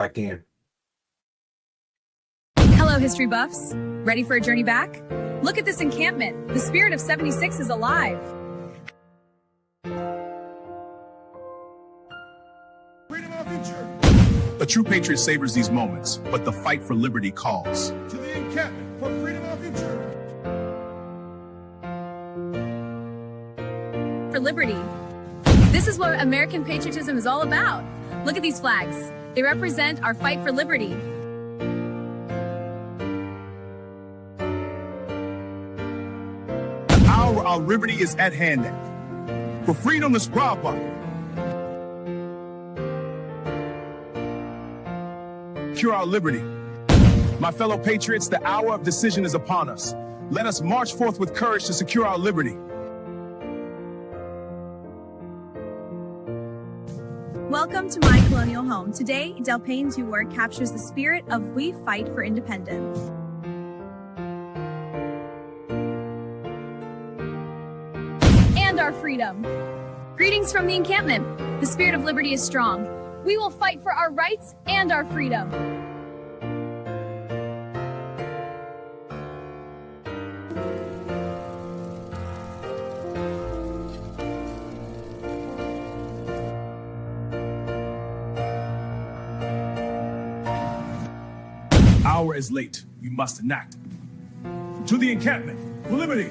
Back in. Hello, history buffs. Ready for a journey back? Look at this encampment. The spirit of 76 is alive. Freedom of future. A true patriot savors these moments, but the fight for liberty calls. To the encampment for freedom of future. For liberty. This is what American patriotism is all about. Look at these flags. They represent our fight for liberty. Our liberty is at hand now. For freedom is brava. Secure our liberty. My fellow patriots, the hour of decision is upon us. Let us march forth with courage to secure our liberty. Welcome to my colonial home. Today, Del Payne's work captures the spirit of we fight for independence. And our freedom. Greetings from the encampment. The spirit of liberty is strong. We will fight for our rights and our freedom. Hour is late. You must enact. To the encampment for liberty.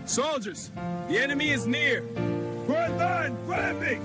Soldiers, the enemy is near. Front line, flapping.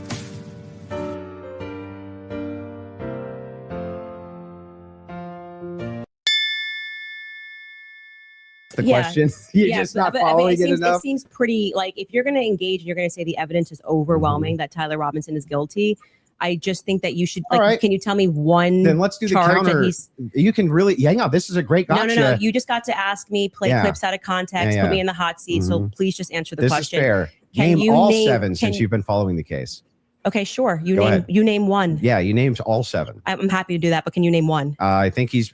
The question. You're just not following it enough. It seems pretty like if you're going to engage and you're going to say the evidence is overwhelming that Tyler Robinson is guilty. I just think that you should. Like, right. Can you tell me one? Then let's do the counter. You can really. Yeah, no, this is a great gotcha. No. You just got to ask me, play clips out of context, put me in the hot seat. So please just answer the question. This is fair. Name all seven since you've been following the case. Okay, sure. You name one. Yeah, you named all seven. I'm happy to do that, but can you name one? I think he's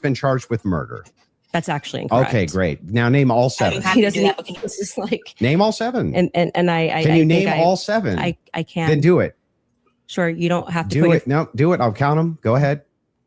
been charged with murder. That's actually incorrect. Okay, great. Now name all seven. He doesn't do that, but this is like name all seven. And I can you name all seven? I can. Then do it. Sure, you don't have to do it. No, do it. I'll count them. Go ahead.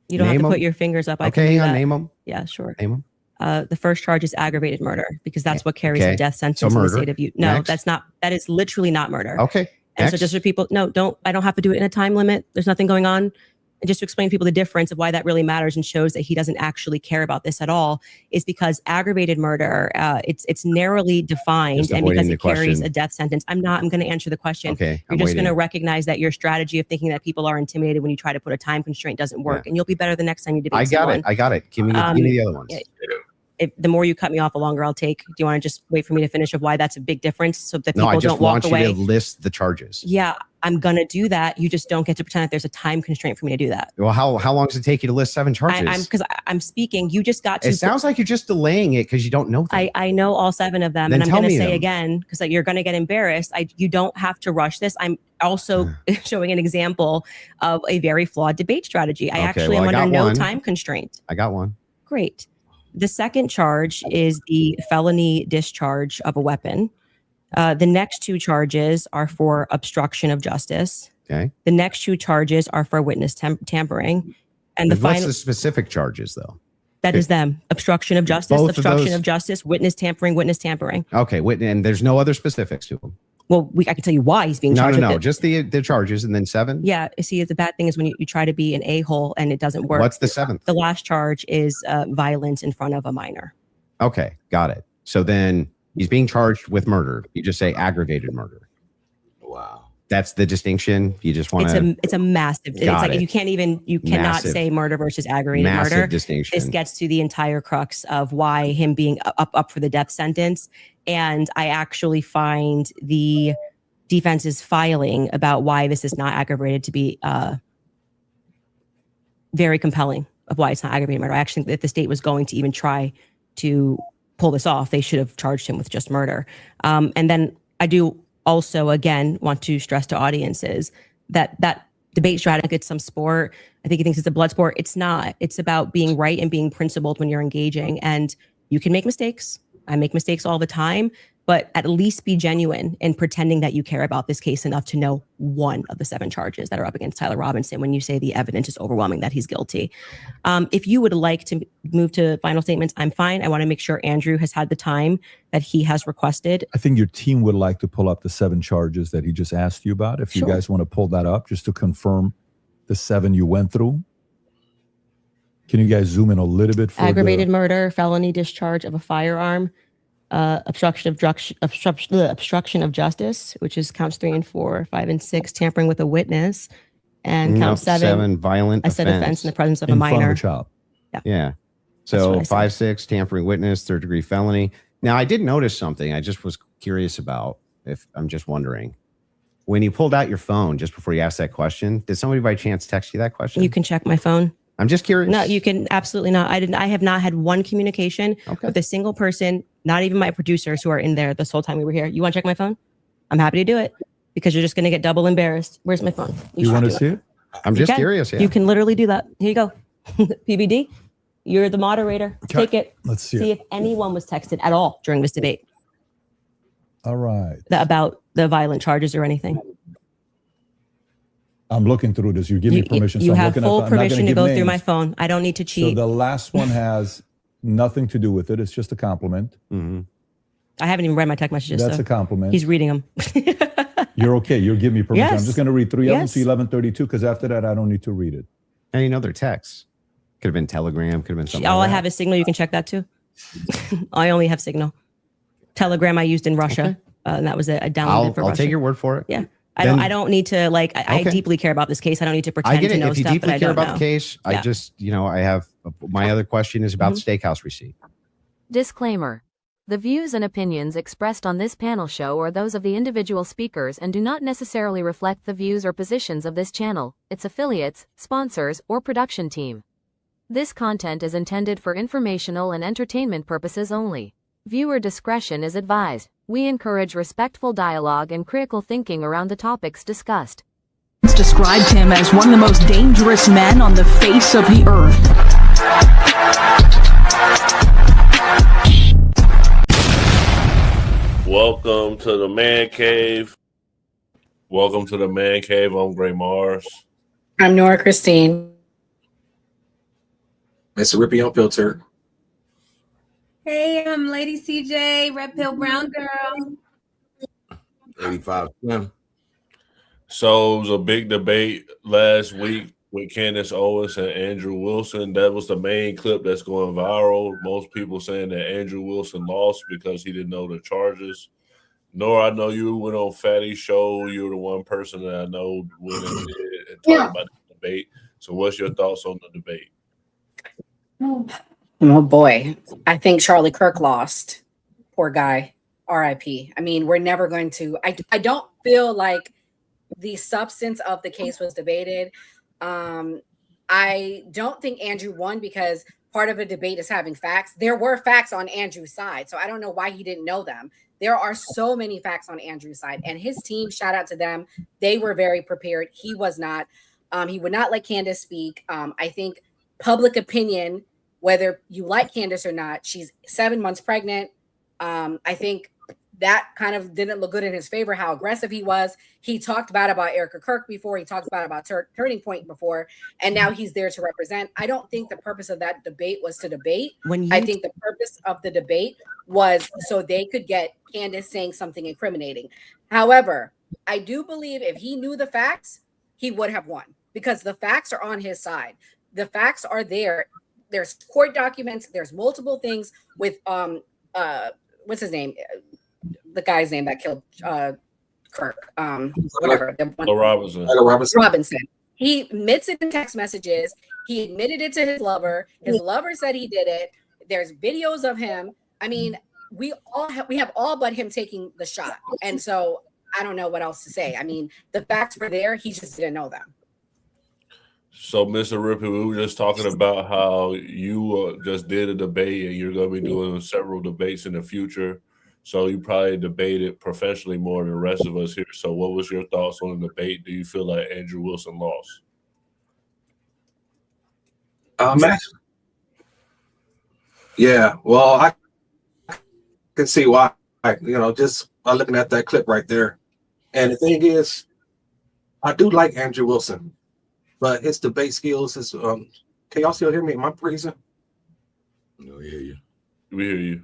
You don't have to put your fingers up. Okay, hang on. Name them. Yeah, sure. Name them. The first charge is aggravated murder because that's what carries a death sentence in the state of Utah. No, that's not. That is literally not murder. Okay. And so just for people, I don't have to do it in a time limit. There's nothing going on. And just to explain to people the difference of why that really matters and shows that he doesn't actually care about this at all is because aggravated murder, it's narrowly defined and because it carries a death sentence. I'm going to answer the question. Okay, You're just going to recognize that your strategy of thinking that people are intimidated when you try to put a time constraint doesn't work. And you'll be better the next time you debate someone. I got it. Give me the other ones. The more you cut me off, the longer I'll take. Do you want to just wait for me to finish of why that's a big difference so that people don't walk away? No, I just want you to list the charges. Yeah, I'm going to do that. You just don't get to pretend that there's a time constraint for me to do that. Well, how long does it take you to list seven charges? Because I'm speaking. You just got to. It sounds like you're just delaying it because you don't know them. I know all seven of them. Then and I'm going to say them. again, because you're going to get embarrassed. You don't have to rush this. I'm also showing an example of a very flawed debate strategy. I am under no time constraint. I got one. Great. The second charge is the felony discharge of a weapon. The next two charges are for obstruction of justice. Okay. The next two charges are for witness tampering. And what's the specific charges, though? That is them. Obstruction of justice, obstruction of justice, witness tampering. Okay. And there's no other specifics to them. Well, I can tell you why he's being charged. No. Just the charges and then seven. Yeah. See, the bad thing is when you try to be an a-hole and it doesn't work. What's the seventh? The last charge is violence in front of a minor. Okay. Got it. So then he's being charged with murder. You just say aggravated murder. Wow. That's the distinction. You just want to. It's a massive. It's like you cannot say murder versus aggravated murder. Distinction. This gets to the entire crux of why him being up for the death sentence. And I actually find the defense's filing about why this is not aggravated to be very compelling of why it's not aggravated murder. I actually think that if the state was going to even try to pull this off, they should have charged him with just murder. And then I do also, again, want to stress to audiences that debate strategy gets some sport. I think he thinks it's a blood sport. It's not. It's about being right and being principled when you're engaging. And you can make mistakes. I make mistakes all the time. but at least be genuine in pretending that you care about this case enough to know one of the 7 charges that are up against Tyler Robinson when you say the evidence is overwhelming that he's guilty. If you would like to move to final statements, I'm fine. I want to make sure Andrew has had the time that he has requested. I think your team would like to pull up the 7 charges that he just asked you about. If you guys want to pull that up just to confirm the 7 you went through. Can you guys zoom in a little bit? For aggravated murder, felony discharge of a firearm, obstruction of justice, which is counts 3 and 4, 5 and 6, tampering with a witness, and count 7 violent offense in the presence of a in front minor. of a child. Yeah. So 5, 6, tampering witness, 3rd degree felony. Now I did notice something I just was curious about. If I'm just wondering, when you pulled out your phone just before you asked that question, did somebody by chance text you that question? You can check my phone. I'm just curious. No, you can absolutely not. I have not had one communication with a single person, not even my producers who are in there this whole time we were here. You want to check my phone? I'm happy to do it because you're just going to get double embarrassed. Where's my phone? You want to see it? I'm just curious. Yeah. You can literally do that. Here you go. PBD, you're the moderator. Okay. Take it. Let's see See it. if anyone was texted at all during this debate All right. about the violent charges or anything. I'm looking through this. You give me permission. You I'm have looking full I'm not gonna permission to give go names. through my phone. I don't need to So cheat. the last one has nothing to do with it. It's just a compliment. Mm-hmm. I haven't even read my text messages. That's so a compliment. he's reading them. You're okay. You'll give me permission. Yes. I'm just going to read 3 of them Yes. to 1132 because after that, I don't need to read it. Any other texts? Could have been Telegram. Could have been something. All like I that. have is Signal. You can check that too. I only have Signal. Telegram I used in Russia, and that was I downloaded for I'll Russia. take your word for it. Yeah. Then- I don't need to I Okay. deeply care about this case. I don't need to pretend I get to it. know If you stuff that deeply I care don't about know. the case, Yeah. I just, I have my other question is about Mm-hmm. steakhouse receipt. Disclaimer. The views and opinions expressed on this panel show are those of the individual speakers and do not necessarily reflect the views or positions of this channel, its affiliates, sponsors, or production team. This content is intended for informational and entertainment purposes only. Viewer discretion is advised. We encourage respectful dialogue and critical thinking around the topics discussed. Described him as one of the most dangerous men on the face of the earth. Welcome to the Man Cave. Welcome to the Man Cave. I'm Gray Mars. I'm Nora Christine. It's Rippy Unfiltered. Hey, I'm Lady CJ, Red Pill Brown Girl. 85. Yeah. So it was a big debate last week with Candace Owens and Andrew Wilson. That was the main clip that's going viral. Most people saying that Andrew Wilson lost because he didn't know the charges. Nora, I know you went on Fatty's show. You're the one person that I know went and talked about the debate. So what's your thoughts on the debate? Oh boy. I think Charlie Kirk lost. Poor guy. RIP. I mean, we're never going to, I don't feel like the substance of the case was debated. I don't think Andrew won because part of a debate is having facts. There were facts on Andrew's side, so I don't know why he didn't know them. There are so many facts on Andrew's side, and his team, shout out to them. They were very prepared. He was not. He would not let Candace speak. I think public opinion, whether you like Candace or not, she's 7 months pregnant. I think that kind of didn't look good in his favor, how aggressive he was. He talked about Erica Kirk before. He talked about Turning Point before, and now he's there to represent. I don't think the purpose of that debate was to debate. I think the purpose of the debate was so they could get Candace saying something incriminating. However, I do believe if he knew the facts, he would have won because the facts are on his side. The facts are there. There's court documents. There's multiple things with what's his name? The guy's name that killed Kirk. Whatever. Robinson. He admits it in text messages. He admitted it to his lover. His lover said he did it. There's videos of him. I mean, we have all but him taking the shot. And so I don't know what else to say. I mean, the facts were there. He just didn't know them. So, Mr. Rippey, we were just talking about how you just did a debate and you're going to be doing several debates in the future. So you probably debated professionally more than the rest of us here. So what was your thoughts on the debate? Do you feel like Andrew Wilson lost? Yeah, well, I can see why. just by looking at that clip right there. And the thing is, I do like Andrew Wilson, but his debate skills is can y'all still hear me? Am I freezing? No, we hear you. We hear you.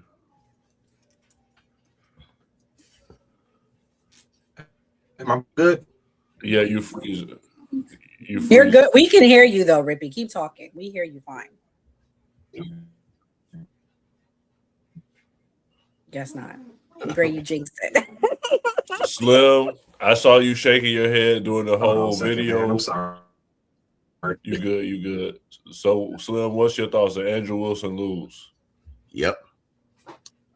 Am I good? Yeah, you freeze. You're good. We can hear you though, Rippy. Keep talking. We hear you fine. Guess not. Gray, you jinxed it. Slim, I saw you shaking your head during the whole video. Man, I'm sorry. You good, you good. So, Slim, what's your thoughts? Did Andrew Wilson lose? Yep.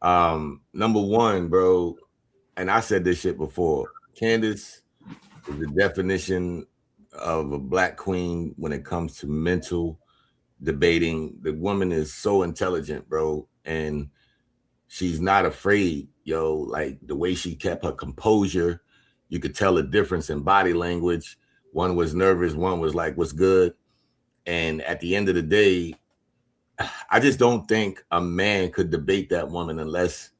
Number one, bro, and I said this shit before. Candace is the definition of a black queen when it comes to mental debating. The woman is so intelligent, bro, and she's not afraid, yo. Like the way she kept her composure, you could tell a difference in body language. One was nervous, one was like, what's good? And at the end of the day, I just don't think a man could debate that woman unless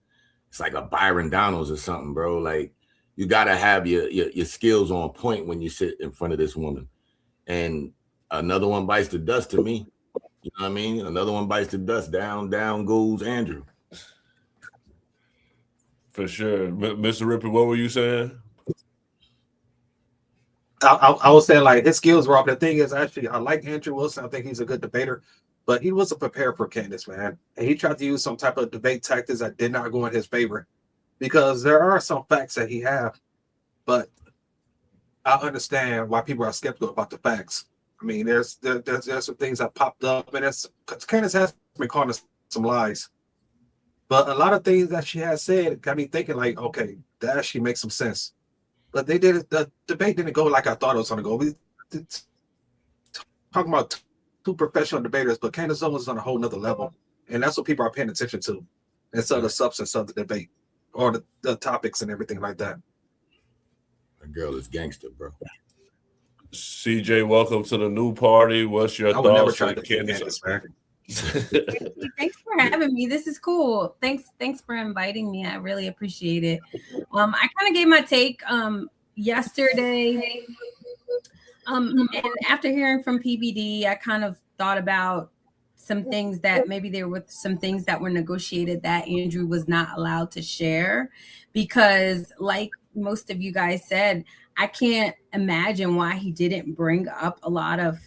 it's like a Byron Donalds or something, bro. Like you gotta have your skills on point when you sit in front of this woman. And another one bites the dust to me. You know what I mean? Another one bites the dust. Down goes Andrew. For sure. Mr. Rippey, what were you saying? I was saying like his skills were off. The thing is, actually, I like Andrew Wilson. I think he's a good debater, but he wasn't prepared for Candace, man. And he tried to use some type of debate tactics that did not go in his favor, because there are some facts that he have, but I understand why people are skeptical about the facts. I mean, there's some things that popped up, and Candace has been calling us some lies, but a lot of things that she has said got me thinking like, okay, that actually makes some sense. But they did it. The debate didn't go like I thought it was going to go. We talking about two professional debaters, but Candace Owens is on a whole nother level, and that's what people are paying attention to, instead of the substance of the debate or the topics and everything like that. That girl is gangster, bro. CJ, welcome to the new party. What's your thoughts on Candace? Thanks for having me. This is cool. Thanks for inviting me. I really appreciate it. I kind of gave my take yesterday. And after hearing from PBD, I kind of thought about some things that maybe there were some things that were negotiated that Andrew was not allowed to share, because like most of you guys said, I can't imagine why he didn't bring up a lot of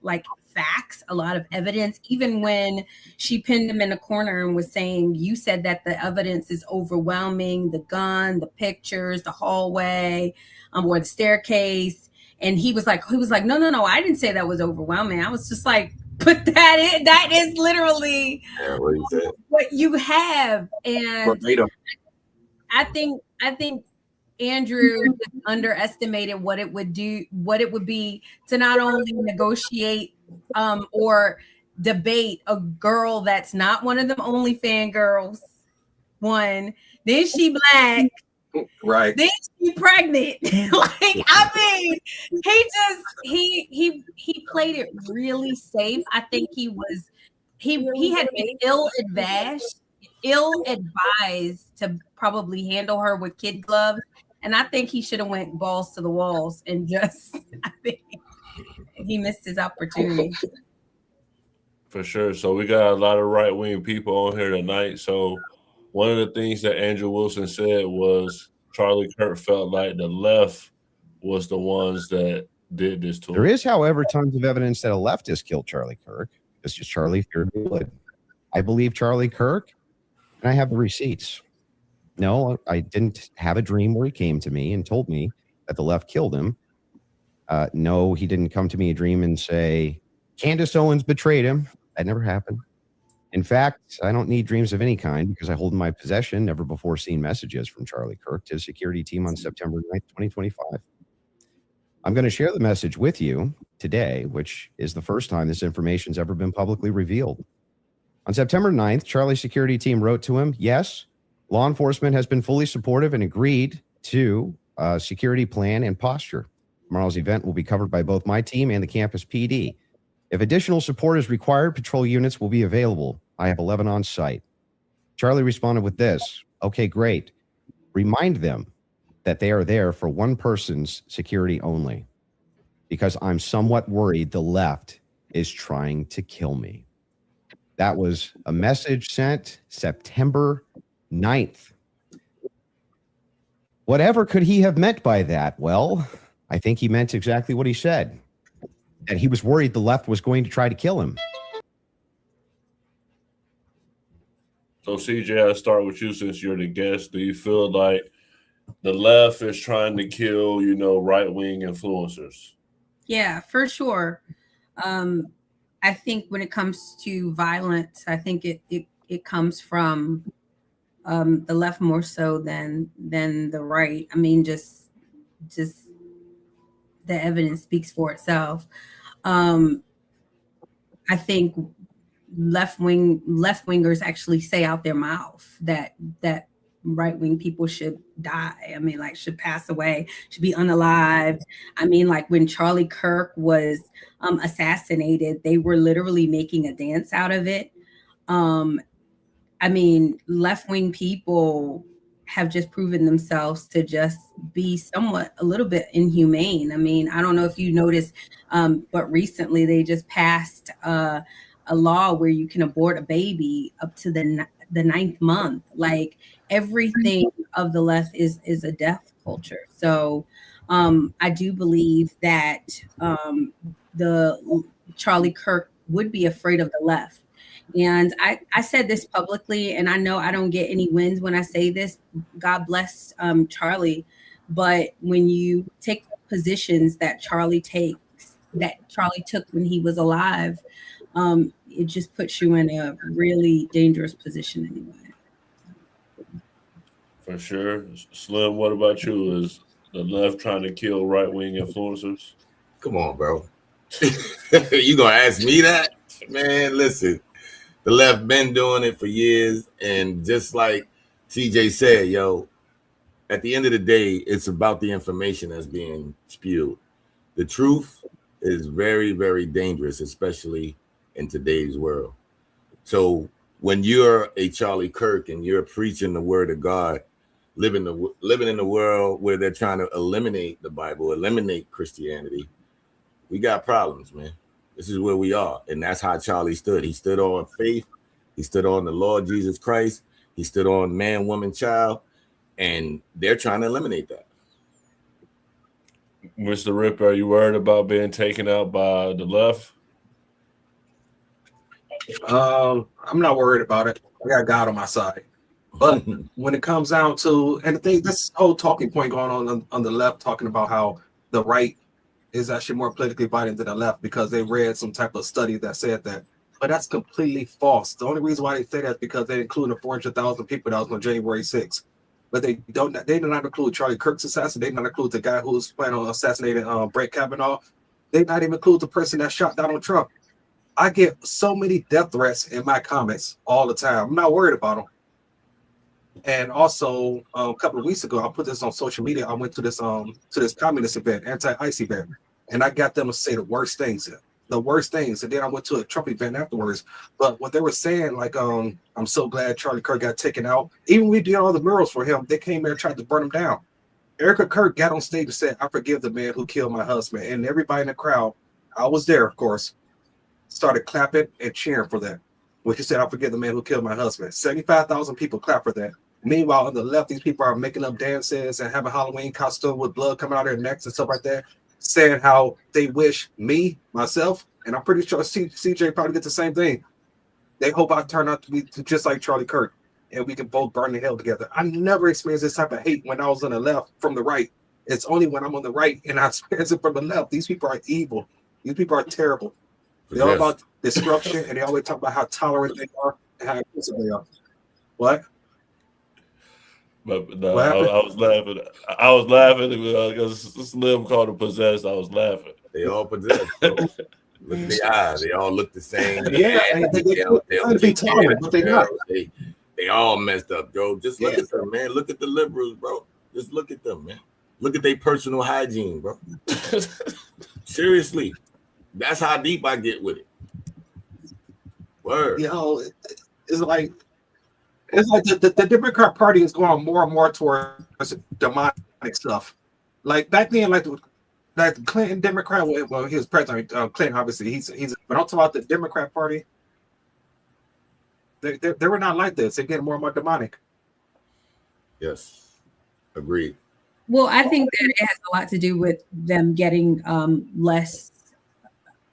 like facts, a lot of evidence, even when she pinned him in a corner and was saying, you said that the evidence is overwhelming, the gun, the pictures, the hallway, or the staircase. And he was like, no, I didn't say that was overwhelming. I was just like, put that in. That is literally what you have. And I think Andrew underestimated what it would be to not only negotiate or debate a girl that's not one of them OnlyFans girls. One, then she black, right? Then she pregnant. Like, I mean, he played it really safe. I think he had been ill advised to probably handle her with kid gloves. And I think he should have went balls to the walls and just, I think he missed his opportunity. For sure. So we got a lot of right-wing people on here tonight. So one of the things that Andrew Wilson said was Charlie Kirk felt like the left was the ones that did this to him. There is, however, tons of evidence that a leftist killed Charlie Kirk. It's just Charlie feared blood. I believe Charlie Kirk, and I have the receipts. No, I didn't have a dream where he came to me and told me that the left killed him. No, he didn't come to me a dream and say, Candace Owens betrayed him. That never happened. In fact, I don't need dreams of any kind because I hold in my possession never before seen messages from Charlie Kirk to the security team on September 9th, 2025. I'm going to share the message with you today, which is the first time this information's ever been publicly revealed. On September 9th, Charlie's security team wrote to him, yes, law enforcement has been fully supportive and agreed to a security plan and posture. Tomorrow's event will be covered by both my team and the campus PD. If additional support is required, patrol units will be available. I have 11 on site. Charlie responded with this. Okay, great. Remind them that they are there for one person's security only, because I'm somewhat worried the left is trying to kill me. That was a message sent September 9th. Whatever could he have meant by that? Well, I think he meant exactly what he said, that he was worried the left was going to try to kill him. So, CJ, I'll start with you since you're the guest. Do you feel like the left is trying to kill, right-wing influencers? Yeah, for sure. I think when it comes to violence, I think it comes from the left more so than the right. I mean, just the evidence speaks for itself. I think left wingers actually say out their mouth that right wing people should die. I mean, like, should pass away, should be unalived. I mean, like when Charlie Kirk was assassinated, they were literally making a dance out of it. I mean, left wing people have just proven themselves to just be somewhat a little bit inhumane. I mean, I don't know if you noticed, but recently they just passed a law where you can abort a baby up to the 9th month. Like, everything of the left is a death culture. So I do believe that the Charlie Kirk would be afraid of the left. And I said this publicly, and I know I don't get any wins when I say this. God bless Charlie. But when you take positions that Charlie took when he was alive, it just puts you in a really dangerous position anyway. For sure. Slim, what about you? Is the left trying to kill right-wing influencers? Come on, bro. You gonna ask me that? Man, listen. The left been doing it for years, and just like CJ said, at the end of the day, it's about the information that's being spewed. The truth is very, very dangerous, especially in today's world. So when you're a Charlie Kirk and you're preaching the word of God, living in the world where they're trying to eliminate the Bible, eliminate Christianity, we got problems, man. This is where we are. And that's how Charlie stood. He stood on faith. He stood on the Lord Jesus Christ. He stood on man, woman, child. And they're trying to eliminate that. Mr. Ripper, are you worried about being taken out by the left? I'm not worried about it. I got God on my side. But when it comes down to, and the thing, this whole talking point going on the left, talking about how the right is actually more politically violent than the left because they read some type of study that said that. But that's completely false. The only reason why they say that is because they include the 400,000 people that was on January 6th. But they did not include Charlie Kirk's assassin. They did not include the guy who was planning on assassinating Brett Kavanaugh. They did not even include the person that shot Donald Trump. I get so many death threats in my comments all the time. I'm not worried about them. And also, a couple of weeks ago, I put this on social media. I went to this communist event, anti-ICE event, and I got them to say the worst things. And then I went to a Trump event afterwards. But what they were saying, like, I'm so glad Charlie Kirk got taken out. Even we did all the murals for him. They came there and tried to burn him down. Erica Kirk got on stage and said, "I forgive the man who killed my husband." And everybody in the crowd, I was there, of course, started clapping and cheering for that. When she said, "I forgive the man who killed my husband." 75,000 people clapped for that. Meanwhile, on the left, these people are making up dances and having Halloween costume with blood coming out of their necks and stuff like that, saying how they wish myself, and I'm pretty sure CJ probably get the same thing. They hope I turn out to be just like Charlie Kirk, and we can both burn in hell together. I never experienced this type of hate when I was on the left from the right. It's only when I'm on the right and I experience it from the left. These people are evil. These people are terrible. They're all about destruction, and they always talk about how tolerant they are and how inclusive they are. What? But no, I was laughing. I was laughing because Slim called him possessed. I was laughing. They all possessed. Look at the eyes. They all look the same. Yeah, they all be tolerant, but they're not. They all messed up, Joe. Just look at them, man. Look at the liberals, bro. Just look at them, man. Look at their personal hygiene, bro. Seriously. That's how deep I get with it. Word. It's like It's like the Democrat Party is going more and more towards demonic stuff. Like back then, like Clinton Democrat, well, he was president. Clinton, obviously, he's. But I'm talking about the Democrat Party. They were not like this. They're getting more and more demonic. Yes, agreed. Well, I think that it has a lot to do with them getting less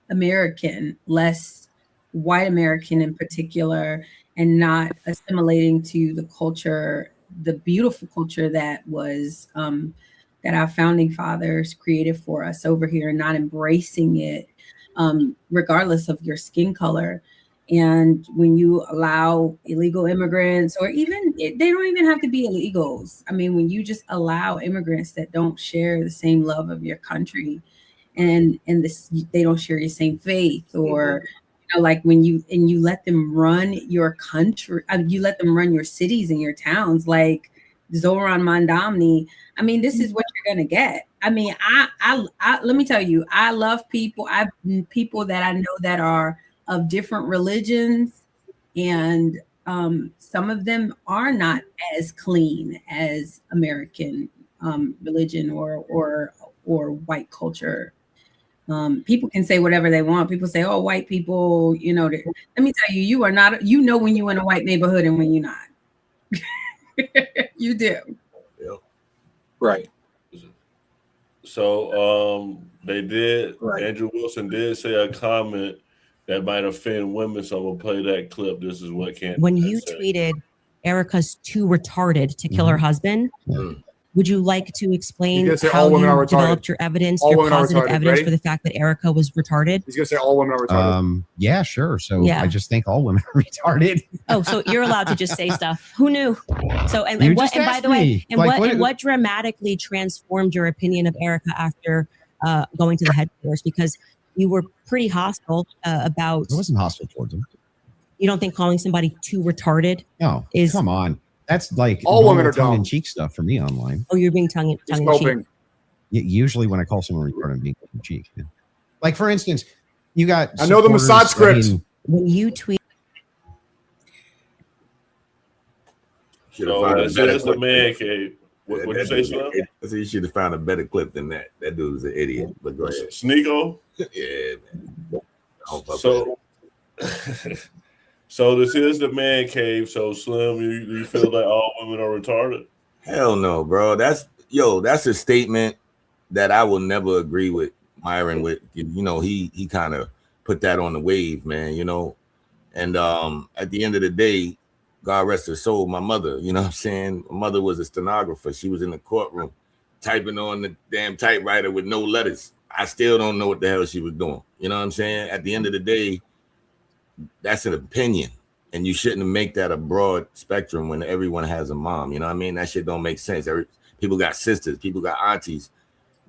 American, less white American in particular, and not assimilating to the culture, the beautiful culture that was that our founding fathers created for us over here, and not embracing it, regardless of your skin color. And when you allow illegal immigrants, or even they don't even have to be illegals. I mean, when you just allow immigrants that don't share the same love of your country, and they don't share your same faith, or like when you let them run your country, you let them run your cities and your towns, like Zoran Mandamni. I mean, this is what you're gonna get. I mean, I let me tell you, I love people. I've people that I know that are of different religions, and some of them are not as clean as American religion or white culture. People can say whatever they want. People say, "Oh, white people," let me tell you, you are not. You know when you're in a white neighborhood and when you're not. You do. Yep. Right. So they did. Right. Andrew Wilson did say a comment that might offend women, so I'm gonna play that clip. This is what Candace when you said. tweeted Erica's too retarded to kill her husband. Would you like to explain how you developed your evidence, your positive evidence for the fact that Erica was retarded? He's gonna say all women are retarded. Yeah, sure. So I just think all women are retarded. Oh, so you're allowed to just say stuff. Who knew? So and by the way, what dramatically transformed your opinion of Erica after going to the headquarters? Because you were pretty hostile about. I wasn't hostile towards him. You don't think calling somebody too retarded? No, is come on. That's like all women are tongue-in-cheek stuff for me online. Oh, you're being tongue-in-cheek. Usually, when I call someone retarded, I'm being tongue-in-cheek. Yeah. Like for instance, you got. I know the massage script. When you tweet. So that's the man cave. What you say, Slim? I said you should have found a better clip than that. That dude was an idiot. But go ahead. Sneeko? Yeah, man. So this is the man cave. So Slim, you feel like all women are retarded? Hell no, bro. That's a statement that I will never agree with Myron with. He kind of put that on the wave, man, And at the end of the day, God rest her soul, my mother, you know what I'm saying? My mother was a stenographer. She was in the courtroom typing on the damn typewriter with no letters. I still don't know what the hell she was doing. You know what I'm saying? At the end of the day, that's an opinion. And you shouldn't make that a broad spectrum when everyone has a mom. You know what I mean? That shit don't make sense. People got sisters. People got aunties.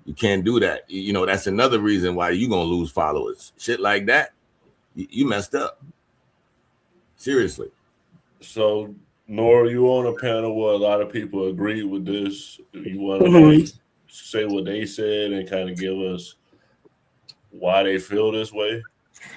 You can't do that. That's another reason why you're going to lose followers. Shit like that, you messed up. Seriously. So, Nora, you on a panel where a lot of people agree with this. You want to say what they said and kind of give us why they feel this way?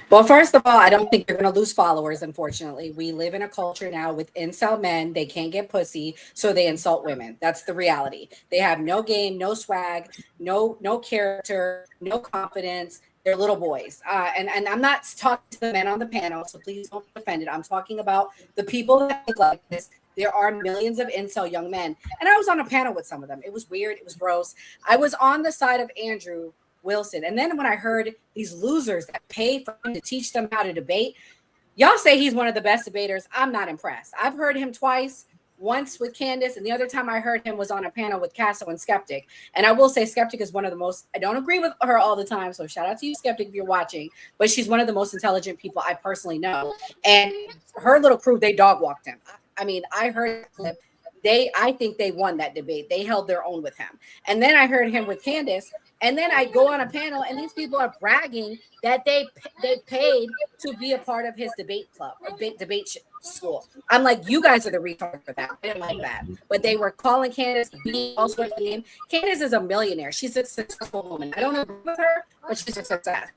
Well, first of all, I don't think you're going to lose followers, unfortunately. We live in a culture now with incel men. They can't get pussy, so they insult women. That's the reality. They have no game, no swag, no character, no confidence. They're little boys. And I'm not talking to the men on the panel, so please don't be offended. I'm talking about the people that think like this. There are millions of incel young men. And I was on a panel with some of them. It was weird. It was gross. I was on the side of Andrew Wilson. And then when I heard these losers that pay for him to teach them how to debate, y'all say he's one of the best debaters. I'm not impressed. I've heard him twice. Once with Candace, and the other time I heard him was on a panel with Casso and Skeptic. And I will say Skeptic is one of the most, I don't agree with her all the time, so shout out to you, Skeptic, if you're watching, but she's one of the most intelligent people I personally know. And her little crew, they dog walked him. I mean, I heard that clip. I think they won that debate. They held their own with him. And then I heard him with Candace. And then I go on a panel and these people are bragging that they paid to be a part of his debate club, or debate school. I'm like, you guys are the retard for that. I didn't like that. But they were calling Candace all sorts of names. Candace is a millionaire. She's a successful woman. I don't agree with her, but she's a success.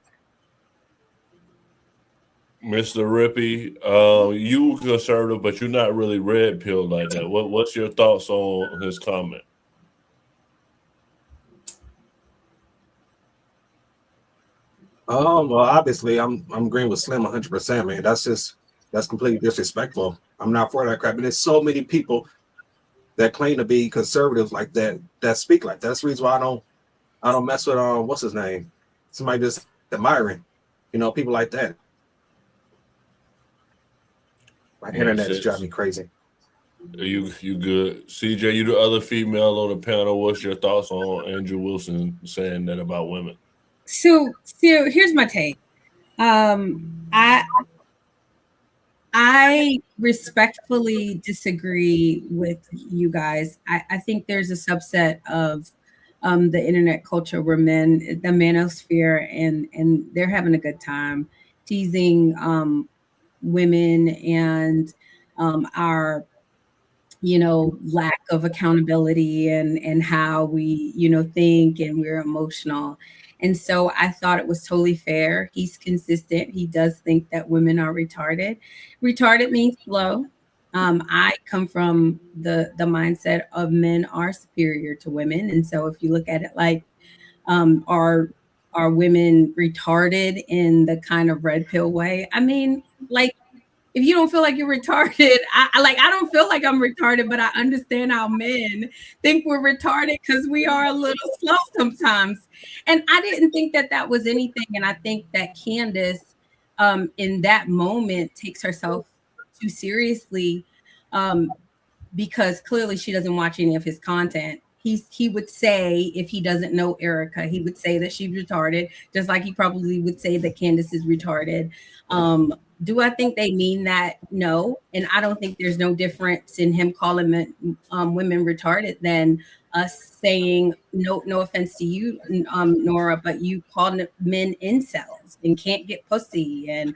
Mr. Rippey, you conservative, but you're not really red pill like that. What's your thoughts on his comment? Well, obviously, I'm agreeing with Slim 100%, man. That's completely disrespectful. I'm not for that crap. And there's so many people that claim to be conservatives like that speak like that. That's the reason why I don't mess with what's his name? Somebody just admiring, people like that. My internet's driving me crazy. You good. CJ, you the other female on the panel. What's your thoughts on Andrew Wilson saying that about women? So here's my take. I respectfully disagree with you guys. I think there's a subset of the internet culture where the manosphere, and they're having a good time teasing women and our lack of accountability and how we think, and we're emotional. And so I thought it was totally fair. He's consistent. He does think that women are retarded. Retarded means slow. I come from the mindset of men are superior to women. And so if you look at it like, are women retarded in the kind of red pill way? I mean, like, if you don't feel like you're retarded, I don't feel like I'm retarded, but I understand how men think we're retarded because we are a little slow sometimes. And I didn't think that was anything. And I think that Candace, in that moment, takes herself too seriously, because clearly she doesn't watch any of his content. He would say, if he doesn't know Erica, he would say that she's retarded, just like he probably would say that Candace is retarded. Do I think they mean that? No. And I don't think there's no difference in him calling women retarded than us saying, no offense to you, Nora, but you call men incels and can't get pussy. And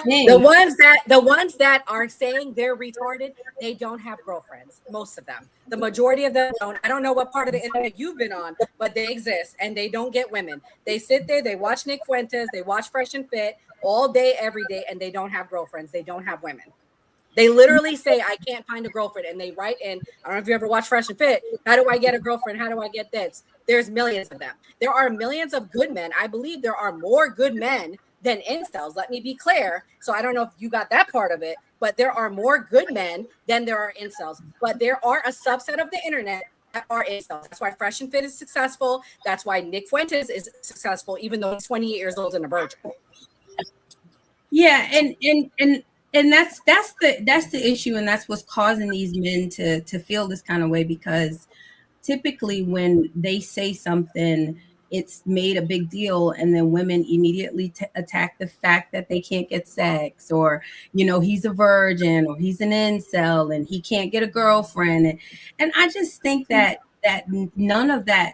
the ones that are saying they're retarded, they don't have girlfriends. Most of them. The majority of them don't. I don't know what part of the internet you've been on, but they exist and they don't get women. They sit there, they watch Nick Fuentes, they watch Fresh and Fit all day, every day, and they don't have girlfriends. They don't have women. They literally say, I can't find a girlfriend. And they write in, I don't know if you ever watch Fresh and Fit. How do I get a girlfriend? How do I get this? There's millions of them. There are millions of good men. I believe there are more good men than incels. Let me be clear. So I don't know if you got that part of it, but there are more good men than there are incels. But there are a subset of the internet that are incels. That's why Fresh and Fit is successful. That's why Nick Fuentes is successful, even though he's 28 years old and a virgin. Yeah, and that's the issue, and that's what's causing these men to feel this kind of way, because typically when they say something, it's made a big deal, and then women immediately attack the fact that they can't get sex, or he's a virgin, or he's an incel and he can't get a girlfriend, and I just think that none of that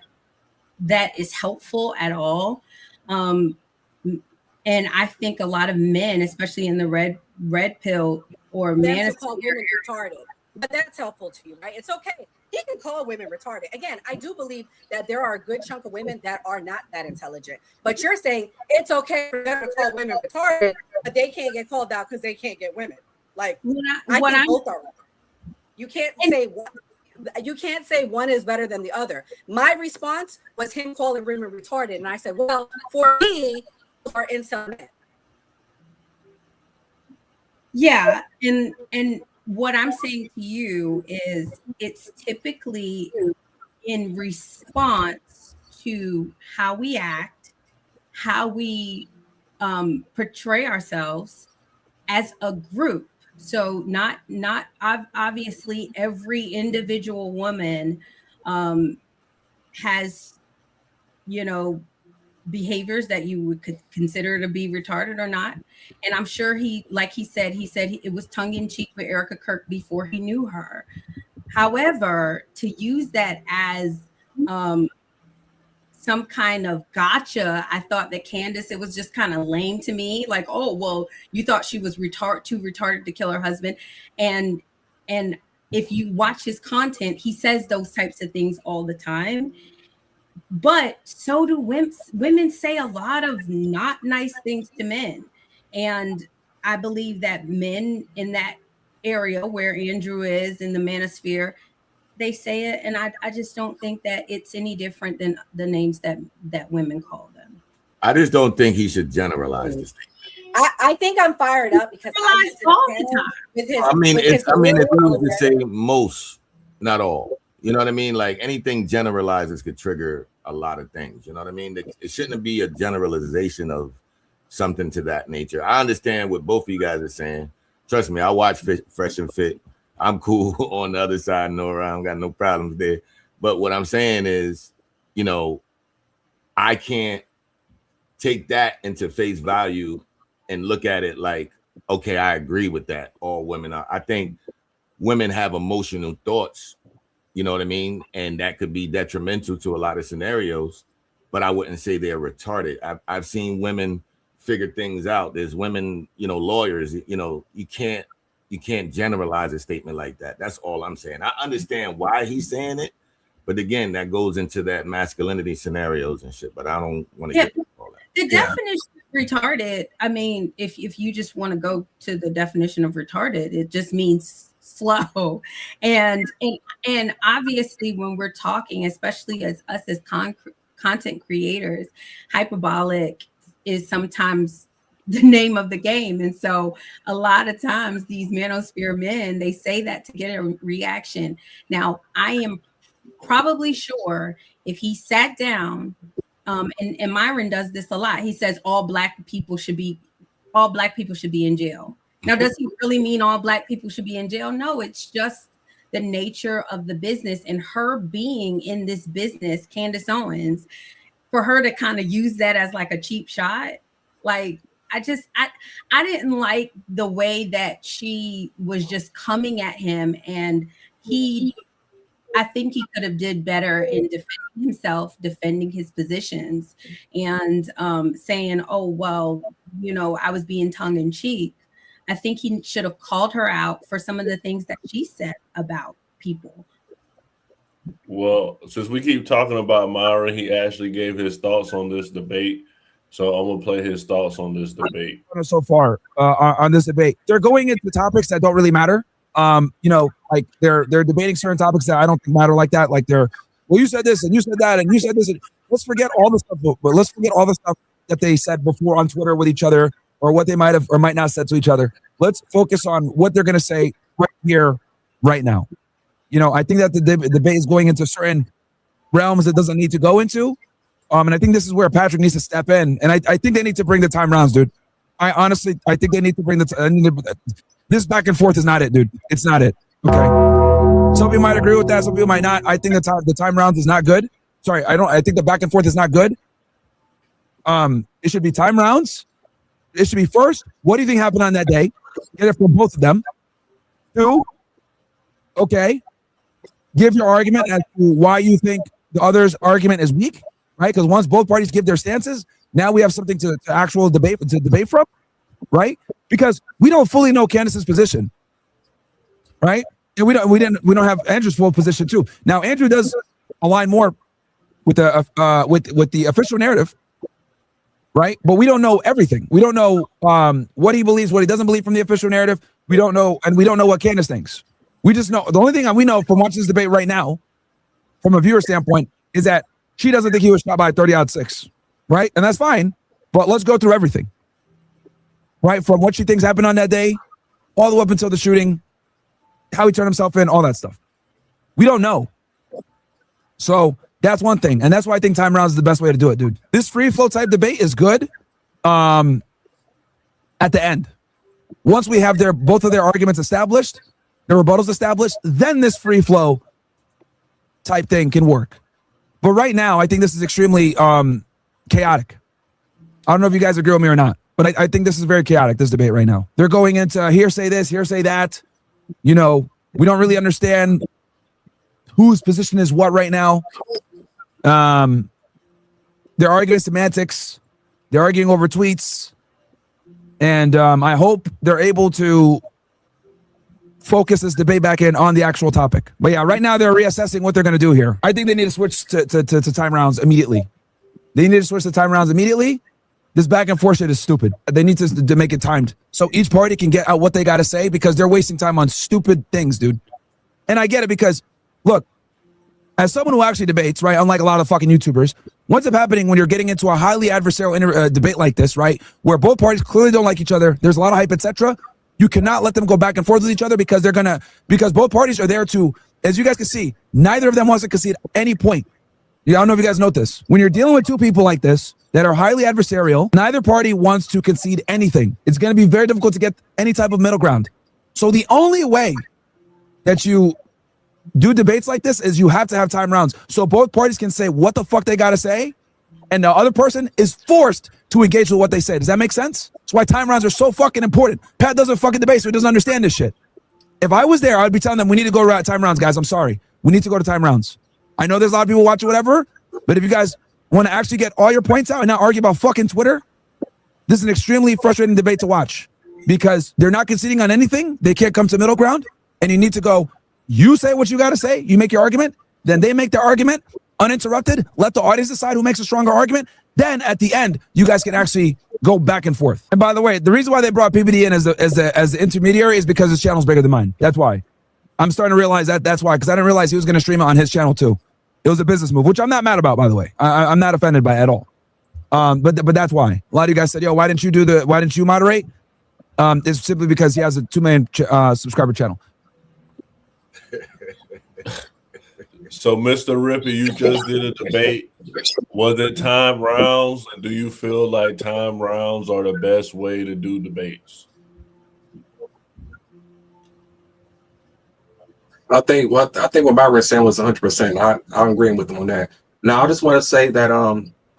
is helpful at all. And I think a lot of men, especially in the red pill or man, call women retarded, but that's helpful to you, right? It's okay. He can call women retarded. Again, I do believe that there are a good chunk of women that are not that intelligent. But you're saying it's okay for them to call women retarded, but they can't get called out because they can't get women. Like, I think both are wrong. You can't say one. You can't say one is better than the other. My response was him calling women retarded, and I said, well, for me, are incel men. Yeah, and what I'm saying to you is it's typically in response to how we act, how we portray ourselves as a group. So not obviously every individual woman has behaviors that you would consider to be retarded or not. And I'm sure he said it was tongue-in-cheek with Erica Kirk before he knew her. However, to use that as some kind of gotcha, I thought that Candace, it was just kind of lame to me. Like, oh, well, you thought she was too retarded to kill her husband. And if you watch his content, he says those types of things all the time. But so do women. Women say a lot of not nice things to men. And I believe that men in that area where Andrew is in the manosphere, they say it, and I just don't think that it's any different than the names that women call them. I just don't think he should generalize this thing. I think I'm fired up because I all the time. With his, I mean, with it's his I mean, if real we was to world. say most, not all. You know what I mean? Like anything generalizes could trigger a lot of things. You know what I mean? It shouldn't be a generalization of something to that nature. I understand what both of you guys are saying. Trust me, I watch Fresh and Fit. I'm cool on the other side, Nora. I don't got no problems there. But what I'm saying is, you know, I can't take that into face value and look at it like, okay, I agree with that. All women are. I think women have emotional thoughts, you know what I mean? And that could be detrimental to a lot of scenarios, but I wouldn't say they're retarded. I've seen women figure things out. There's women, you know, lawyers, you know, you can't generalize a statement like that. That's all I'm saying. I understand why he's saying it, but again, that goes into that masculinity scenarios and shit, but I don't want to get into all that. The definition of retarded, I mean, if you just want to go to the definition of retarded, it just means slow. And obviously when we're talking, especially as us as content creators, hyperbolic is sometimes the name of the game. And so a lot of times these manosphere men, they say that to get a reaction. Now, I am probably sure if he sat down, and Myron does this a lot. He says all black people should be in jail. Now, does he really mean all black people should be in jail? No, it's just the nature of the business and her being in this business, Candace Owens, for her to kind of use that as like a cheap shot. Like, I didn't like the way that she was just coming at him, and I think he could have did better in defending himself, defending his positions, and saying, oh, well, you know, I was being tongue in cheek. I think he should have called her out for some of the things that she said about people. Well, since we keep talking about Myron, he actually gave his thoughts on this debate. So I'm going to play his thoughts on this debate. So far on this debate, they're going into topics that don't really matter. You know, like they're debating certain topics that I don't think matter like that. Like well, you said this and you said that and you said this. And let's forget all the stuff, but let's forget all the stuff that they said before on Twitter with each other, or what they might have or might not said to each other. Let's focus on what they're going to say right here, right now. You know, I think that the debate is going into certain realms it doesn't need to go into. And I think this is where Patrick needs to step in. And I think they need to bring the time rounds, dude. I think they need to bring this back and forth is not it, dude. It's not it. Okay. Some people might agree with that. Some people might not. I think the time rounds is not good. Sorry, I think the back and forth is not good. It should be time rounds. It should be first, what do you think happened on that day? Get it from both of them. 2, okay, give your argument as to why you think the other's argument is weak, right? Because once both parties give their stances, now we have something to actual debate from, right? Because we don't fully know Candace's position, right? And we don't have Andrew's full position too. Now Andrew does align more with the with the official narrative, right? But we don't know everything. We don't know what he believes, what he doesn't believe from the official narrative. We don't know, and we don't know what Candace thinks. We just know the only thing we know from watching this debate right now, from a viewer standpoint, is that she doesn't think he was shot by a 30-06, right? And that's fine. But let's go through everything, right? From what she thinks happened on that day, all the way up until the shooting, how he turned himself in, all that stuff. We don't know. So that's one thing. And that's why I think time rounds is the best way to do it, dude. This free flow type debate is good at the end. Once we have both of their arguments established, their rebuttals established, then this free flow type thing can work. But right now, I think this is extremely chaotic. I don't know if you guys agree with me or not, but I think this is very chaotic, this debate right now. They're going into hearsay this, hearsay that. You know, we don't really understand whose position is what right now. They're arguing semantics. They're arguing over tweets. And I hope they're able to focus this debate back in on the actual topic. But yeah, right now they're reassessing what they're going to do here. I think they need to switch to time rounds immediately. They need to switch to time rounds immediately. This back and forth shit is stupid. They need to make it timed so each party can get out what they got to say because they're wasting time on stupid things, dude. And I get it because, look, as someone who actually debates, right, unlike a lot of fucking YouTubers, what's up happening when you're getting into a highly adversarial debate like this, right, where both parties clearly don't like each other, there's a lot of hype, etc. You cannot let them go back and forth with each other because because both parties are there to, as you guys can see, neither of them wants to concede at any point. Yeah, I don't know if you guys note this. When you're dealing with two people like this that are highly adversarial, neither party wants to concede anything. It's going to be very difficult to get any type of middle ground. So the only way that you do debates like this is you have to have time rounds. So both parties can say what the fuck they got to say, and the other person is forced to engage with what they say. Does that make sense? That's why time rounds are so fucking important. Pat doesn't fucking debate, so he doesn't understand this shit. If I was there, I'd be telling them, we need to go to time rounds, guys. I'm sorry. We need to go to time rounds. I know there's a lot of people watching whatever, but if you guys want to actually get all your points out and not argue about fucking Twitter, this is an extremely frustrating debate to watch because they're not conceding on anything. They can't come to middle ground, and you need to go, you say what you got to say, you make your argument, then they make their argument uninterrupted, let the audience decide who makes a stronger argument. Then at the end, you guys can actually go back and forth. And by the way, the reason why they brought PBD in as the intermediary is because his channel's bigger than mine. That's why. I'm starting to realize that's why, because I didn't realize he was going to stream it on his channel too. It was a business move, which I'm not mad about, by the way. I'm not offended by it at all. But that's why. A lot of you guys said, yo, why didn't you moderate? It's simply because he has a 2 million subscriber channel. So, Mr. Rippey, you just did a debate. Was it time rounds? And do you feel like time rounds are the best way to do debates? I think what Byron was saying was 100%. I'm agreeing with him on that. Now, I just want to say that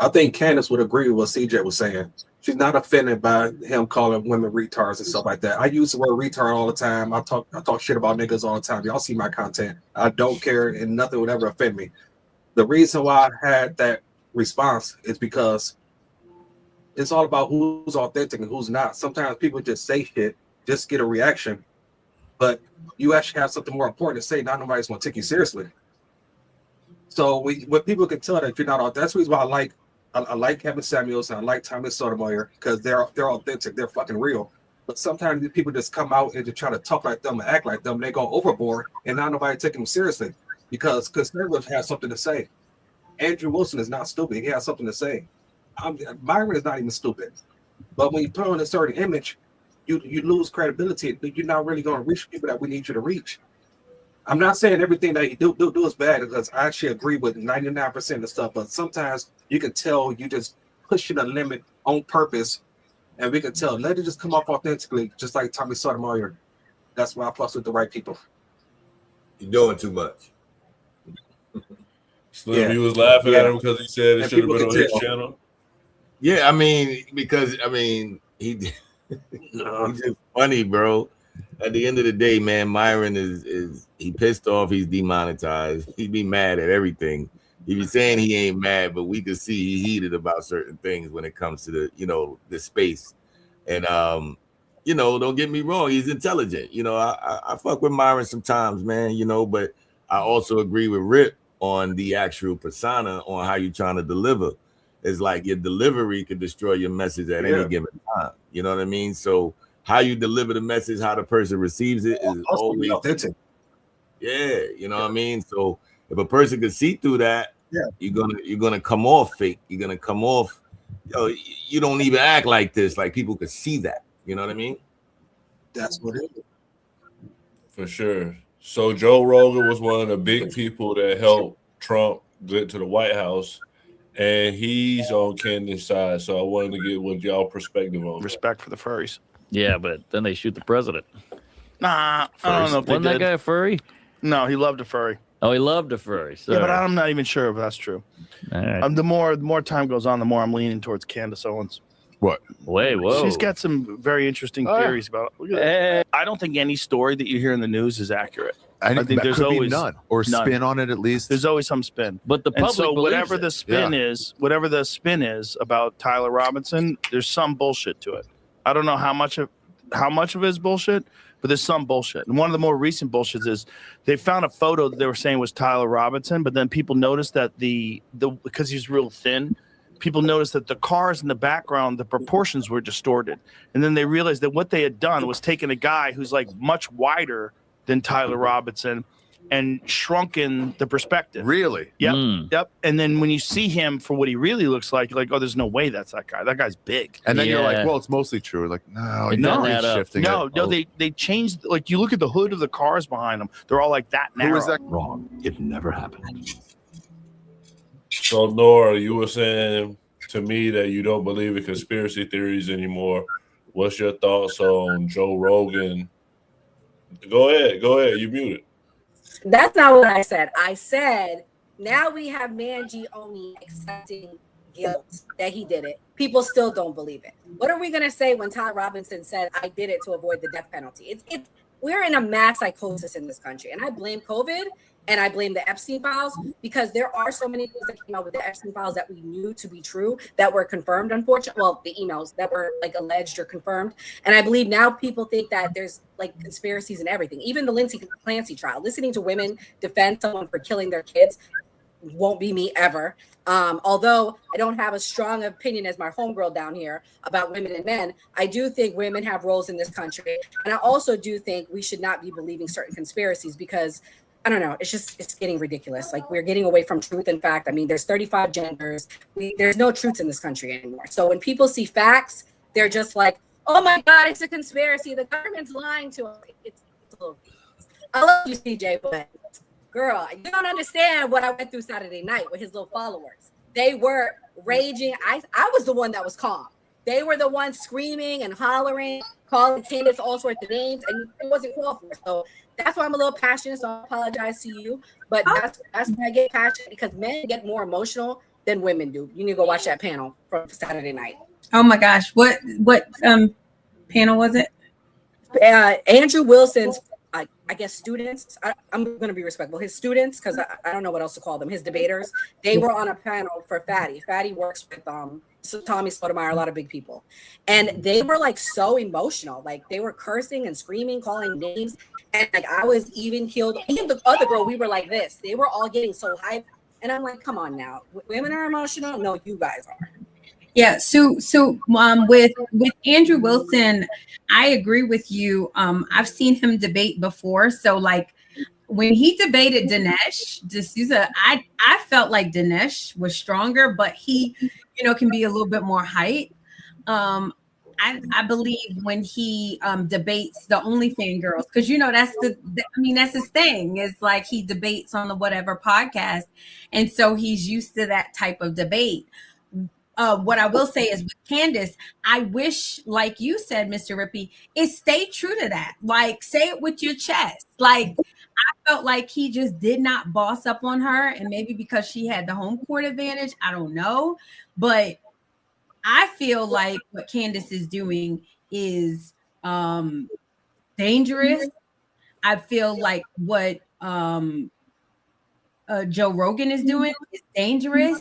I think Candace would agree with what CJ was saying. She's not offended by him calling women retards and stuff like that. I use the word retard all the time. I talk shit about niggas all the time. Y'all see my content. I don't care, and nothing would ever offend me. The reason why I had that response is because it's all about who's authentic and who's not. Sometimes people just say shit, just get a reaction, but you actually have something more important to say. Not nobody's gonna take you seriously. So when people can tell that you're not authentic, that's the reason why I like Kevin Samuels and I like Thomas Sotomayor because they're authentic, they're fucking real. But sometimes these people just come out and just try to talk like them and act like them. They go overboard and not nobody taking them seriously because conservatives have something to say. Andrew Wilson is not stupid. He has something to say. Byron is not even stupid. But when you put on a certain image, you lose credibility. You're not really going to reach people that we need you to reach. I'm not saying everything that you do is bad because I actually agree with 99% of stuff, but sometimes you can tell you just pushing a limit on purpose, and we can tell. Let it just come off authentically, just like Tommy Sotomayor. That's why I fuss with the right people. You're doing too much. Slim, you was laughing at him because he said it should have been on his channel. Yeah, because he's just funny, bro. At the end of the day, man, Myron is he pissed off. He's demonetized. He be mad at everything. He be saying he ain't mad, but we could see he heated about certain things when it comes to the space. And don't get me wrong, he's intelligent. I fuck with Myron sometimes, man. But I also agree with Rip on the actual persona on how you're trying to deliver. It's like your delivery could destroy your message at any given time. You know what I mean? So how you deliver the message, how the person receives it is always authentic. Yeah, you know what I mean? So if a person can see through that, you're gonna come off fake. You're gonna come off, you don't even act like this. Like people could see that. You know what I mean? That's what it is. For sure. So Joe Rogan was one of the big people that helped Trump get to the White House, and he's on Candace's side. So I wanted to get what y'all perspective on. Respect for the furries. Yeah, but then they shoot the president. Nah, I don't know if Wasn't that guy a furry? No, he loved a furry. Oh, he loved a furry. Sorry. Yeah, but I'm not even sure if that's true. All right. The more time goes on, the more I'm leaning towards Candace Owens. What? Whoa. She's got some very interesting theories about it. I don't think any story that you hear in the news is accurate. I think there's always none or spin on it at least. There's always some spin. But the public believes whatever the spin is about Tyler Robinson, there's some bullshit to it. I don't know how much of it is bullshit, but there's some bullshit. And one of the more recent bullshits is they found a photo that they were saying was Tyler Robinson, but then people noticed that the because he's real thin, people noticed that the cars in the background, the proportions were distorted. And then they realized that what they had done was taken a guy who's like much wider than Tyler Robinson and shrunken the perspective. Really? Yep. Yep. And then when you see him for what he really looks like, you're like, oh, there's no way that's that guy. That guy's big. And then you're like, well, it's mostly true. Like, no, shifting no, it. no, they changed. Like, you look at the hood of the cars behind them; they're all like that narrow. Who is that? Wrong. It never happened. So, Nora, you were saying to me that you don't believe in conspiracy theories anymore. What's your thoughts on Joe Rogan? Go ahead. You muted. That's not what I said. I said now we have Manji Oni accepting guilt that he did it. People still don't believe it. What are we gonna say when Todd Robinson said, "I did it to avoid the death penalty"? We're in a mass psychosis in this country, and I blame COVID and I blame the Epstein files because there are so many things that came out with the Epstein files that we knew to be true that were confirmed. Unfortunately, well, the emails that were like alleged or confirmed, and I believe now people think that there's like conspiracies and everything. Even the Lindsay Clancy trial, listening to women defend someone for killing their kids won't be me ever. Although I don't have a strong opinion as my homegirl down here about women and men, I do think women have roles in this country. And I also do think we should not be believing certain conspiracies because I don't know, it's getting ridiculous. Like we're getting away from truth and fact. I mean, there's 35 genders. There's no truths in this country anymore. So when people see facts, they're just like, oh my God, it's a conspiracy. The government's lying to us. It's a little ridiculous. I love you, CJ, but girl, you don't understand what I went through Saturday night with his little followers. They were raging. I was the one that was calm. They were the ones screaming and hollering, calling Candace all sorts of names, and it wasn't called for. So that's why I'm a little passionate. So I apologize to you, but that's why I get passionate because men get more emotional than women do. You need to go watch that panel from Saturday night. Oh my gosh, what panel was it? Andrew Wilson's. I guess students, I'm going to be respectful. His students, because I don't know what else to call them, his debaters, they were on a panel for Fatty. Fatty works with Tommy Sotomayor, a lot of big people. And they were like so emotional. Like they were cursing and screaming, calling names. And like I was even killed. Even the other girl, we were like this. They were all getting so hyped. And I'm like, come on now. Women are emotional? No, you guys are. Yeah, so with Andrew Wilson, I agree with you. I've seen him debate before. So like when he debated Dinesh D'Souza, I felt like Dinesh was stronger, but he, can be a little bit more height. I believe when he debates the OnlyFans girls, because that's his thing. Is like he debates on the whatever podcast, and so he's used to that type of debate. What I will say is with Candace, I wish, like you said, Mr. Rippey, it stayed true to that. Like, say it with your chest. Like, I felt like he just did not boss up on her, and maybe because she had the home court advantage, I don't know. But I feel like what Candace is doing is dangerous. I feel like what Joe Rogan is doing is dangerous.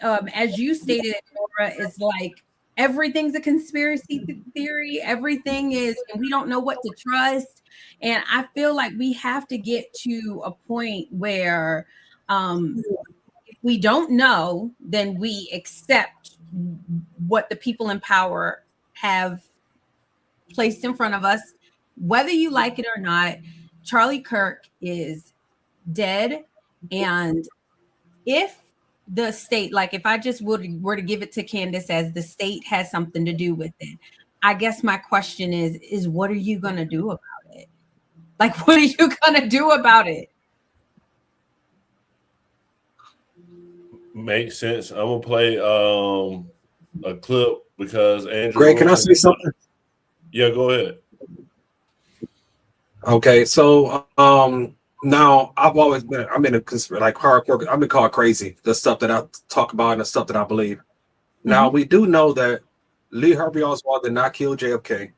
As you stated, Nora, it's like everything's a conspiracy theory. Everything is, and we don't know what to trust. And I feel like we have to get to a point where if we don't know, then we accept what the people in power have placed in front of us, whether you like it or not. Charlie Kirk is dead, and if the state, like if I just were to give it to Candace as the state has something to do with it, I guess my question is what are you going to do about it? Like, what are you going to do about it? Makes sense. I'm going to play a clip because Andrew. Greg, can I say something? Yeah, go ahead. Okay, so now I've always been, I'm in a like hardcore, I've been called crazy, the stuff that I talk about and the stuff that I believe. Now we do know that Lee Harvey Oswald did not kill JFK.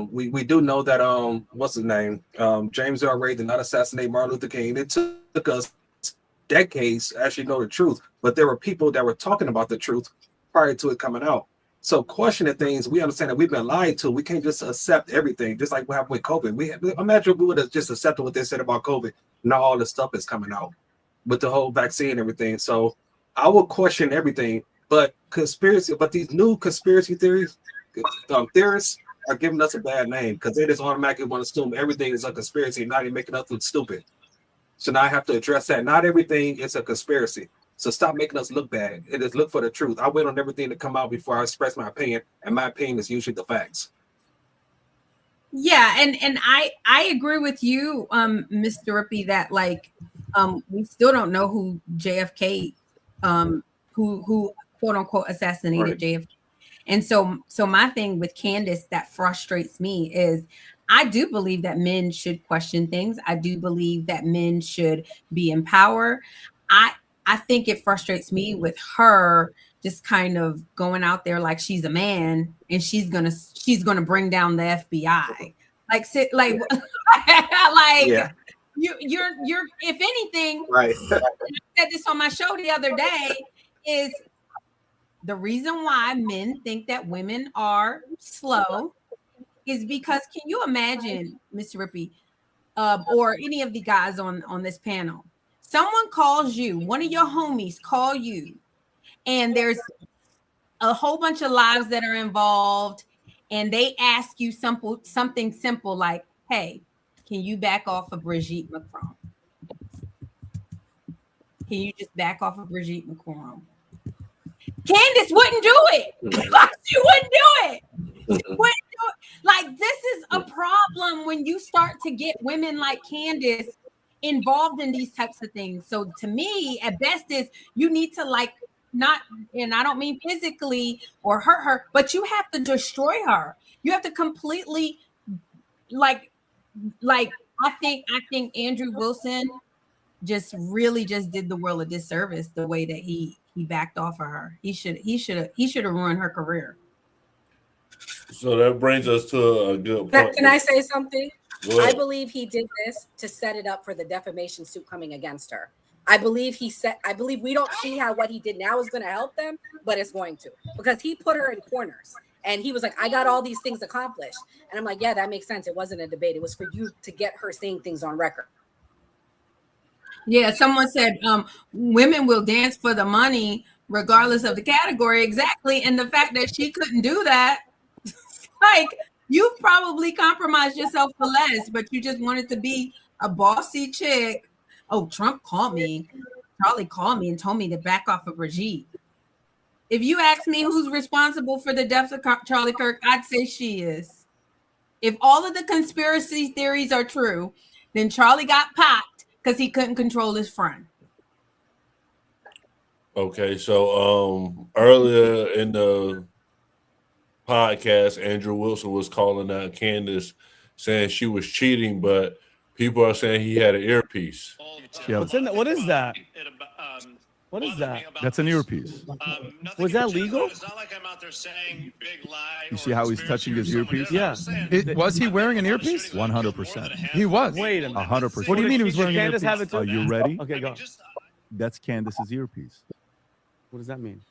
We do know that what's his name? James Earl Ray did not assassinate Martin Luther King. It took us decades to actually know the truth, but there were people that were talking about the truth prior to it coming out. So questioning things, we understand that we've been lied to. We can't just accept everything, just like what happened with COVID. Imagine if we would have just accepted what they said about COVID. Now all this stuff is coming out with the whole vaccine and everything. So I will question everything, but these new conspiracy theories, theorists are giving us a bad name because they just automatically want to assume everything is a conspiracy and not even making us look stupid. So now I have to address that. Not everything is a conspiracy. So stop making us look bad. It is look for the truth. I wait on everything to come out before I express my opinion, and my opinion is usually the facts. Yeah, and I agree with you, Mr. Rippey, that like we still don't know who JFK, who quote unquote assassinated JFK. And so my thing with Candace that frustrates me is I do believe that men should question things. I do believe that men should be in power. I think it frustrates me with her just kind of going out there like she's a man and she's gonna bring down the FBI. Like like Yeah. you're if anything, right. I said this on my show the other day, is the reason why men think that women are slow is because can you imagine, Mr. Rippey, or any of the guys on this panel, someone calls you, one of your homies call you, and there's a whole bunch of lives that are involved, and they ask you something simple like, hey, can you back off of Brigitte Macron? Can you just back off of Brigitte Macron? Candace wouldn't do it. She wouldn't do it. Like, this is a problem when you start to get women like Candace involved in these types of things. So to me, at best is you need to like not, and I don't mean physically or hurt her, but you have to destroy her. You have to completely like I think Andrew Wilson just really just did the world a disservice the way that he backed off of her. He should have ruined her career. So that brings us to a good point. Can I say something? I believe he did this to set it up for the defamation suit coming against her. I believe we don't see how what he did now is going to help them, but it's going to, because he put her in corners and he was like, I got all these things accomplished. And I'm like, yeah, that makes sense. It wasn't a debate. It was for you to get her saying things on record. Yeah, someone said women will dance for the money regardless of the category. Exactly. And the fact that she couldn't do that, like, you've probably compromised yourself for less, but you just wanted to be a bossy chick. Oh, Trump called me. Charlie called me and told me to back off of Brigitte. If you ask me who's responsible for the death of Charlie Kirk, I'd say she is. If all of the conspiracy theories are true, then Charlie got popped because he couldn't control his friend. Okay, so earlier in the podcast, Andrew Wilson was calling out Candace, saying she was cheating, but people are saying he had an earpiece. Yeah. What's in that? What is that? What is that? That's an earpiece. Was that legal? You see how he's touching his earpiece? Yeah. Was he wearing an earpiece? 100%. He was. Wait a minute. 100%. What do you mean he was wearing an Candace earpiece? have it too? Are you ready? Okay, go. That's Candace's earpiece. What does that mean?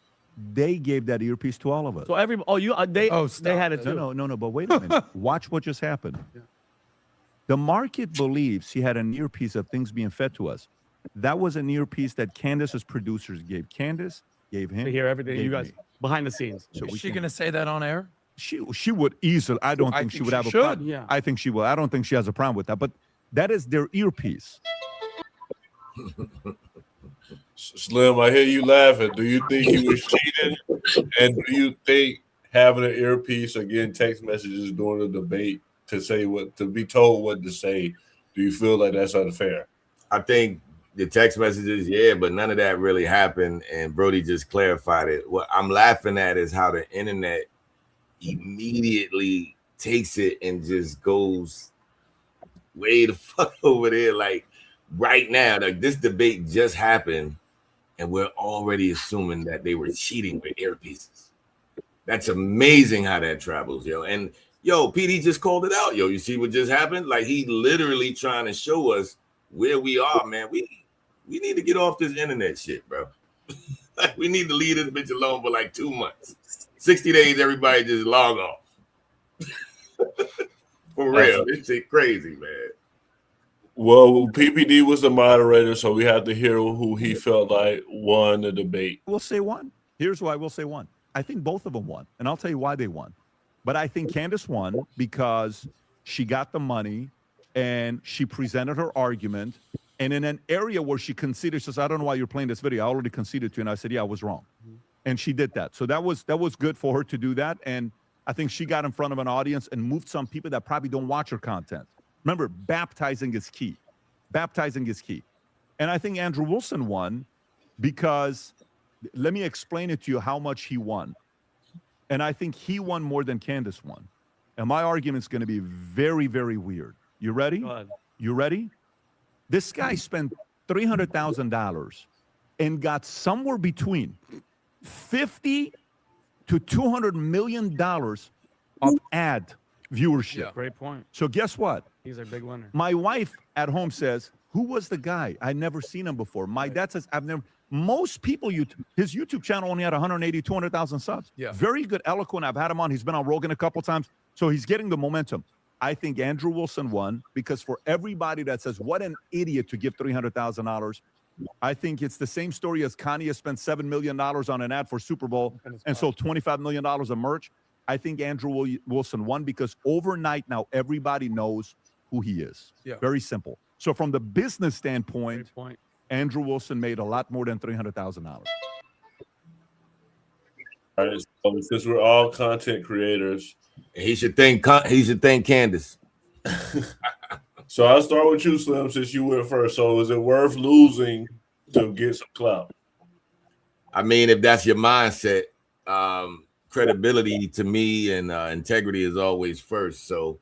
They gave that earpiece to all of us. So they had it too. No, but wait a minute. Watch what just happened. Yeah. The market believes he had an earpiece of things being fed to us. That was an earpiece that Candace's producers gave. Candace gave him. To hear everything you guys me. behind the scenes. So Is she going to say that on air? She would easily. I don't think she would have a problem. Yeah. I think she will. I don't think she has a problem with that. But that is their earpiece. Slim, I hear you laughing. Do you think he was cheating? And do you think having an earpiece or getting text messages during the debate to be told what to say, do you feel like that's unfair? I think the text messages, yeah, but none of that really happened. And Brody just clarified it. What I'm laughing at is how the internet immediately takes it and just goes way the fuck over there. Like right now, like this debate just happened and we're already assuming that they were cheating with earpieces. That's amazing how that travels, yo. And yo, PD just called it out, yo. You see what just happened? Like he literally trying to show us where we are, man. We need to get off this internet shit, bro. Like we need to leave this bitch alone for like 2 months. 60 days, everybody just log off. For real. This shit crazy, man. Well, PPD was the moderator, so we have to hear who he felt like won the debate. We'll say one. Here's why we'll say one. I think both of them won, and I'll tell you why they won. But I think Candace won because she got the money and she presented her argument. And in an area where she conceded, she says, I don't know why you're playing this video. I already conceded to you. And I said, yeah, I was wrong. And she did that. So that was good for her to do that. And I think she got in front of an audience and moved some people that probably don't watch her content. Remember, baptizing is key. Baptizing is key. And I think Andrew Wilson won because, let me explain it to you how much he won. And I think he won more than Candace won. And my argument's going to be very, very weird. You ready? Go ahead. You ready? This guy spent $300,000 and got somewhere between $50 to $200 million of ad viewership. Yeah. Great point. So guess what? He's a big winner. My wife at home says, who was the guy? I'd never seen him before. My dad says, I've never. Most people, his YouTube channel only had 180, 200,000 subs. Yeah. Very good, eloquent. I've had him on. He's been on Rogan a couple times. So he's getting the momentum. I think Andrew Wilson won because for everybody that says, what an idiot to give $300,000, I think it's the same story as Kanye spent $7 million on an ad for Super Bowl and sold $25 million of merch. I think Andrew Wilson won because overnight now everybody knows who he is. Yeah. Very simple. So from the business standpoint, Andrew Wilson made a lot more than $300,000. All right, so since we're all content creators, he should thank Candace. So I'll start with you, Slim, since you went first. So is it worth losing to get some clout? I mean, if that's your mindset, credibility to me and integrity is always first. So,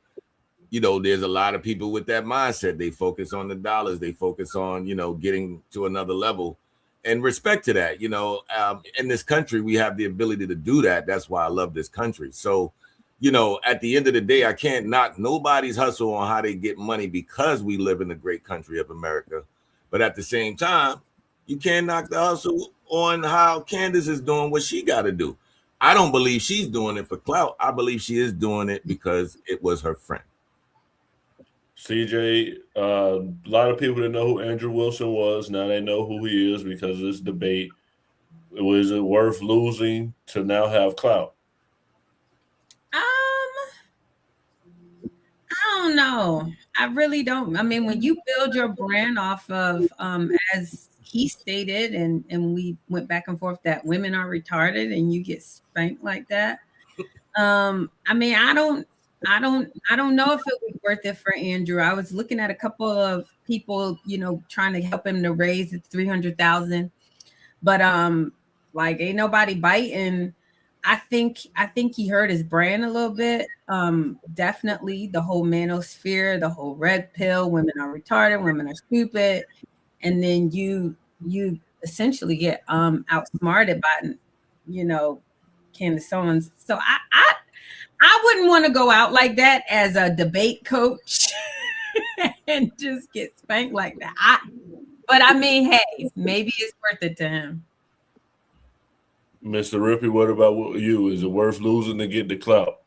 there's a lot of people with that mindset. They focus on the dollars. They focus on, getting to another level. And respect to that. In this country, we have the ability to do that. That's why I love this country. So, at the end of the day, I can't knock nobody's hustle on how they get money because we live in the great country of America. But at the same time, you can't knock the hustle on how Candace is doing what she got to do. I don't believe she's doing it for clout. I believe she is doing it because it was her friend. CJ, a lot of people didn't know who Andrew Wilson was. Now they know who he is because of this debate. Was it worth losing to now have clout? I don't know. I really don't. I mean, when you build your brand off of, as he stated, and we went back and forth that women are retarded, and you get spanked like that. I mean, I don't know if it was worth it for Andrew. I was looking at a couple of people, trying to help him to raise it 300,000, but like ain't nobody biting. I think he hurt his brand a little bit. Definitely the whole manosphere, the whole red pill, women are retarded, women are stupid, and then you essentially get outsmarted by Candace Owens. So I wouldn't want to go out like that as a debate coach and just get spanked like that. But I mean, hey, maybe it's worth it to him. Mr. Rippey, what about you? Is it worth losing to get the clout?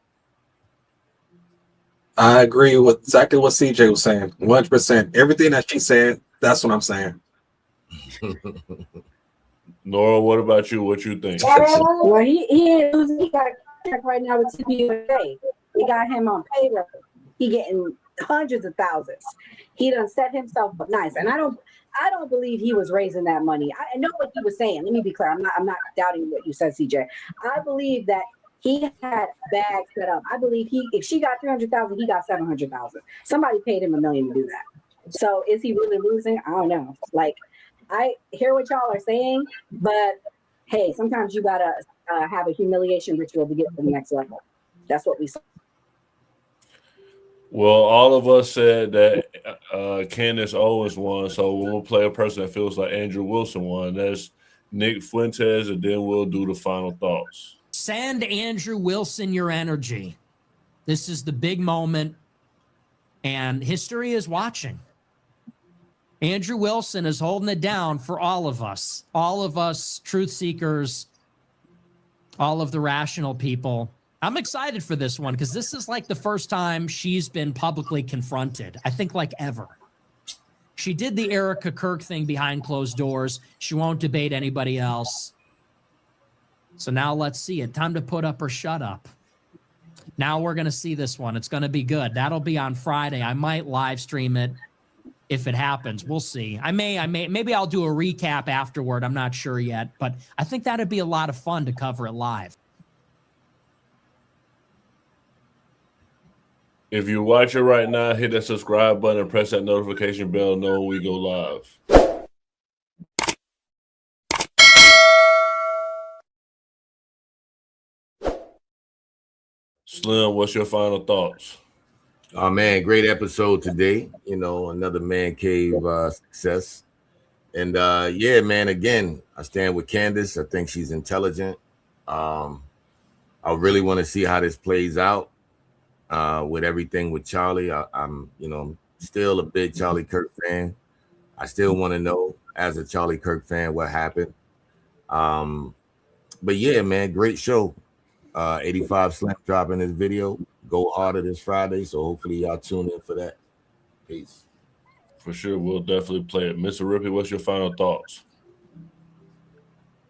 I agree with exactly what CJ was saying. 100%. Everything that she said, that's what I'm saying. Nora, what about you? What you think? Well, he got right now with TPUSA. They got him on payroll. He getting hundreds of thousands. He done set himself up nice, and I don't believe he was raising that money. I know what he was saying. Let me be clear. I'm not doubting what you said, CJ. I believe that he had bags set up. I believe if she got 300,000, he got 700,000. Somebody paid him $1 million to do that. So is he really losing? I don't know. Like, I hear what y'all are saying, but hey, sometimes you gotta have a humiliation ritual to get to the next level. That's what we saw. Well, all of us said that Candace Owens won, so we'll play a person that feels like Andrew Wilson won. That's Nick Fuentes, and then we'll do the final thoughts. Send Andrew Wilson your energy. This is the big moment, and history is watching. Andrew Wilson is holding it down for all of us truth seekers, all of the rational people. I'm excited for this one because this is like the first time she's been publicly confronted, I think, like ever. She did the Erica Kirk thing behind closed doors. She won't debate anybody else. So now let's see it. Time to put up or shut up. Now we're going to see this one. It's going to be good. That'll be on Friday. I might live stream it if it happens. We'll see. Maybe I'll do a recap afterward. I'm not sure yet, but I think that'd be a lot of fun to cover it live. If you're watching right now, hit that subscribe button and press that notification bell. Know when we go live. Slim, what's your final thoughts? Oh man, great episode today. You know, another man cave success. And yeah, man, again, I stand with Candace. I think she's intelligent. I really want to see how this plays out. With everything with Charlie, I'm, you know, still a big Charlie Kirk fan. I still want to know, as a Charlie Kirk fan, what happened. But yeah, man, great show. 85 Slim dropping this video. Go harder this Friday, so hopefully y'all tune in for that. Peace. For sure, we'll definitely play it. Mr. Rippey, what's your final thoughts?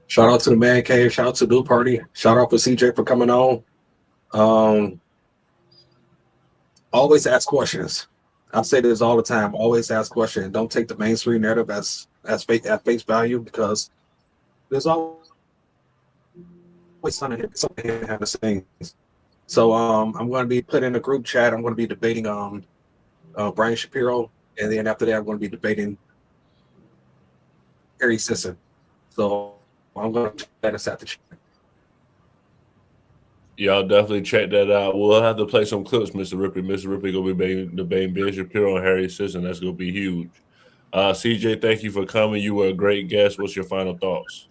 Shout out to the Man Cave. Shout out to Blue Party. Shout out to CJ for coming on. Always ask questions. I say this all the time. Always ask questions. Don't take the mainstream narrative as face value, because there's always something behind the scenes. So I'm going to be put in a group chat. I'm going to be debating Brian Shapiro, and then after that, I'm going to be debating Harry Sisson. So I'm going to check that out the chat. Y'all definitely check that out. We'll have to play some clips, Mr. Rippey. Mr. Rippey going to be debating Ben Shapiro and Harry Sisson. That's going to be huge. CJ, thank you for coming. You were a great guest. What's your final thoughts?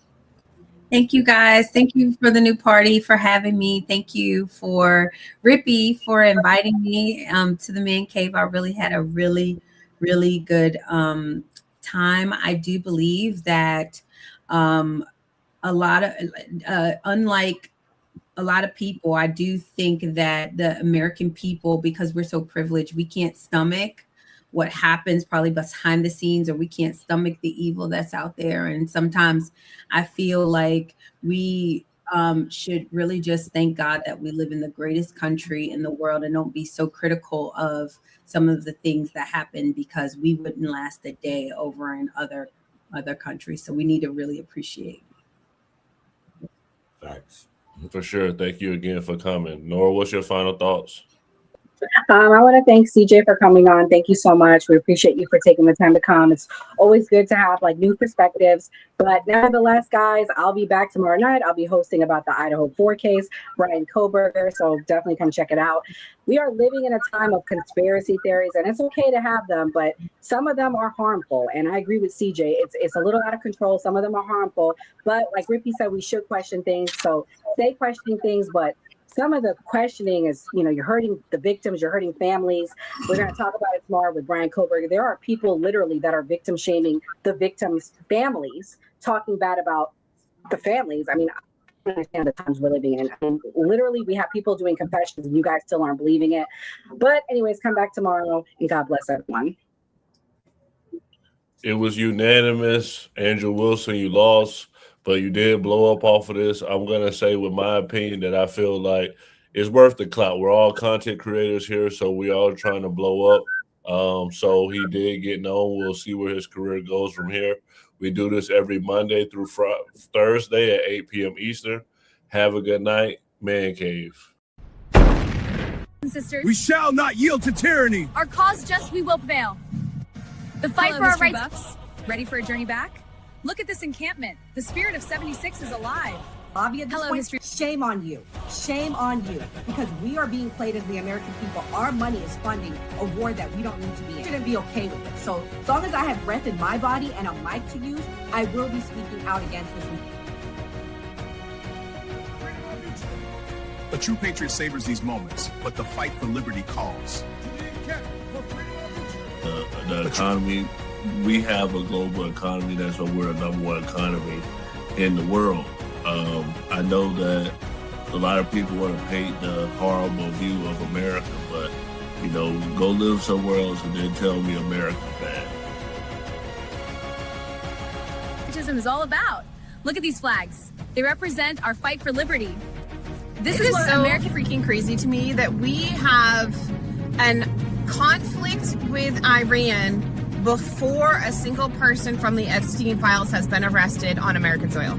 Thank you, guys. Thank you for the new party, for having me. Thank you for Rippey for inviting me to the Man Cave. I really had a really good time. I do believe that a lot of, unlike a lot of people, I do think that the American people, because we're so privileged, we can't stomach what happens probably behind the scenes, or we can't stomach the evil that's out there. And sometimes I feel like we should really just thank God that we live in the greatest country in the world, and don't be so critical of some of the things that happen, because we wouldn't last a day over in other countries. So we need to really appreciate. Thanks. For sure. Thank you again for coming. Nora, what's your final thoughts? I want to thank CJ for coming on. Thank you so much. We appreciate you for taking the time to come. It's always good to have like new perspectives. But nevertheless, guys, I'll be back tomorrow night. I'll be hosting about the Idaho 4 case, Brian Koberger. So definitely come check it out. We are living in a time of conspiracy theories, and it's okay to have them, but some of them are harmful. And I agree with CJ. It's a little out of control. Some of them are harmful. But like Rippey said, we should question things. So stay questioning things, but some of the questioning is, you know, you're hurting the victims, you're hurting families. We're going to talk about it tomorrow with Brian Koberger. There are people literally that are victim shaming the victims' families, talking bad about the families. I mean, I don't understand the times we're living in. I mean, literally, we have people doing confessions and you guys still aren't believing it. But anyways, come back tomorrow and God bless everyone. It was unanimous. Andrew Wilson, you lost, but you did blow up off of this. I'm going to say with my opinion that I feel like it's worth the clout. We're all content creators here, so we all trying to blow up. So he did get known. We'll see where his career goes from here. We do this every Monday through Thursday at 8 p.m. Eastern. Have a good night. Man Cave. Sisters, we shall not yield to tyranny. Our cause just, we will prevail. The fight Hello, for our Mr. rights. Buffs. Ready for a journey back? Look at this encampment. The spirit of 76 is alive. Bobby, at this Hello, point, history. shame on you. Shame on you. Because we are being played as the American people. Our money is funding a war that we don't need to be in. I shouldn't be okay with it. So as long as I have breath in my body and a mic to use, I will be speaking out against this. A true patriot savors these moments, but the fight for liberty calls. The economy, we have a global economy. That's why we're the number one economy in the world. I know that a lot of people want to paint the horrible view of America, but, you know, go live somewhere else and then tell me America's bad. patriotism is all about. Look at these flags. They represent our fight for liberty. This is what so American freaking crazy to me that we have an conflict with Iran before a single person from the Epstein files has been arrested on American soil.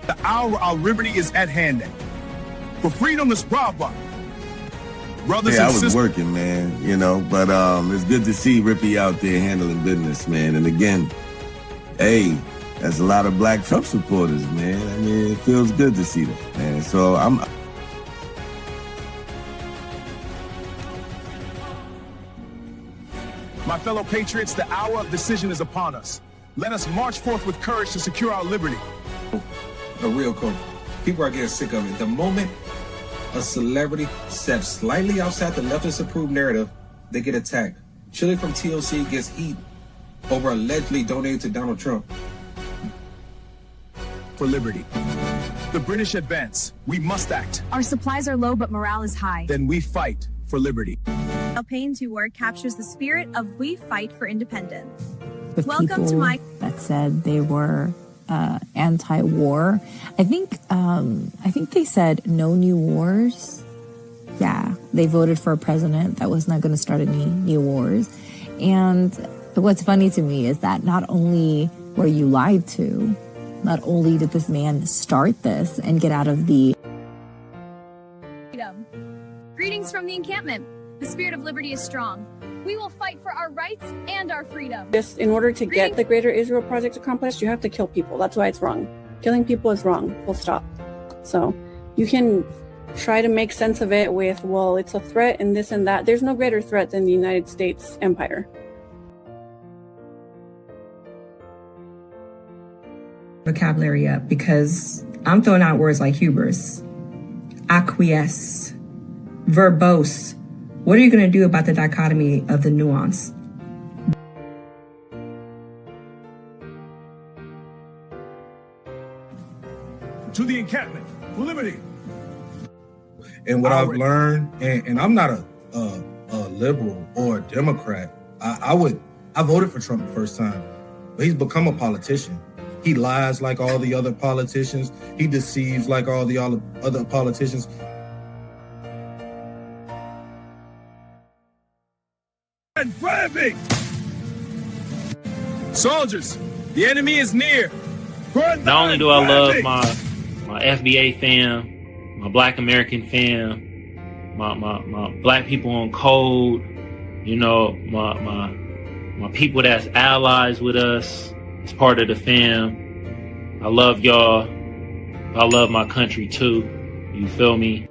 The hour of liberty is at hand. For freedom is brava. Brothers I and was sisters. working, man, you know, but it's good to see Rippy out there handling business, man. And again, hey, there's a lot of black Trump supporters, man. I mean, it feels good to see them, man. So My fellow patriots, the hour of decision is upon us. Let us march forth with courage to secure our liberty. A real coach. People are getting sick of it. The moment a celebrity steps slightly outside the leftist approved narrative, they get attacked. Chili from TLC gets heat over allegedly donating to Donald Trump. For liberty. The British advance. We must act. Our supplies are low, but morale is high. Then we fight for liberty. Alpayne's word captures the spirit of we fight for independence. With Welcome to my that said they were anti-war. I think they said no new wars. Yeah, they voted for a president that was not going to start any new wars. And what's funny to me is that not only were you lied to, not only did this man start this and get out of the freedom. Greetings from the encampment. The spirit of liberty is strong. We will fight for our rights and our freedom. Just in order to get the Greater Israel Project accomplished, you have to kill people. That's why it's wrong. Killing people is wrong. Full stop. So you can try to make sense of it with, well, it's a threat and this and that. There's no greater threat than the United States empire. Vocabulary up because I'm throwing out words like hubris, acquiesce, verbose. What are you going to do about the dichotomy of the nuance? To the encampment. For liberty. And what I've learned, and I'm not a liberal or a Democrat. I voted for Trump the first time, but he's become a politician. He lies like all the other politicians. He deceives like all the other politicians. And flaming! Soldiers, the enemy is near. Not only do I love my FBA fam, my Black American fam, my Black people on code, you know, my people that's allies with us, as part of the fam. I love y'all. I love my country too. You feel me?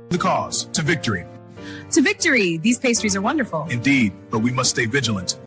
The cause to victory. To victory. These pastries are wonderful. Indeed, but we must stay vigilant.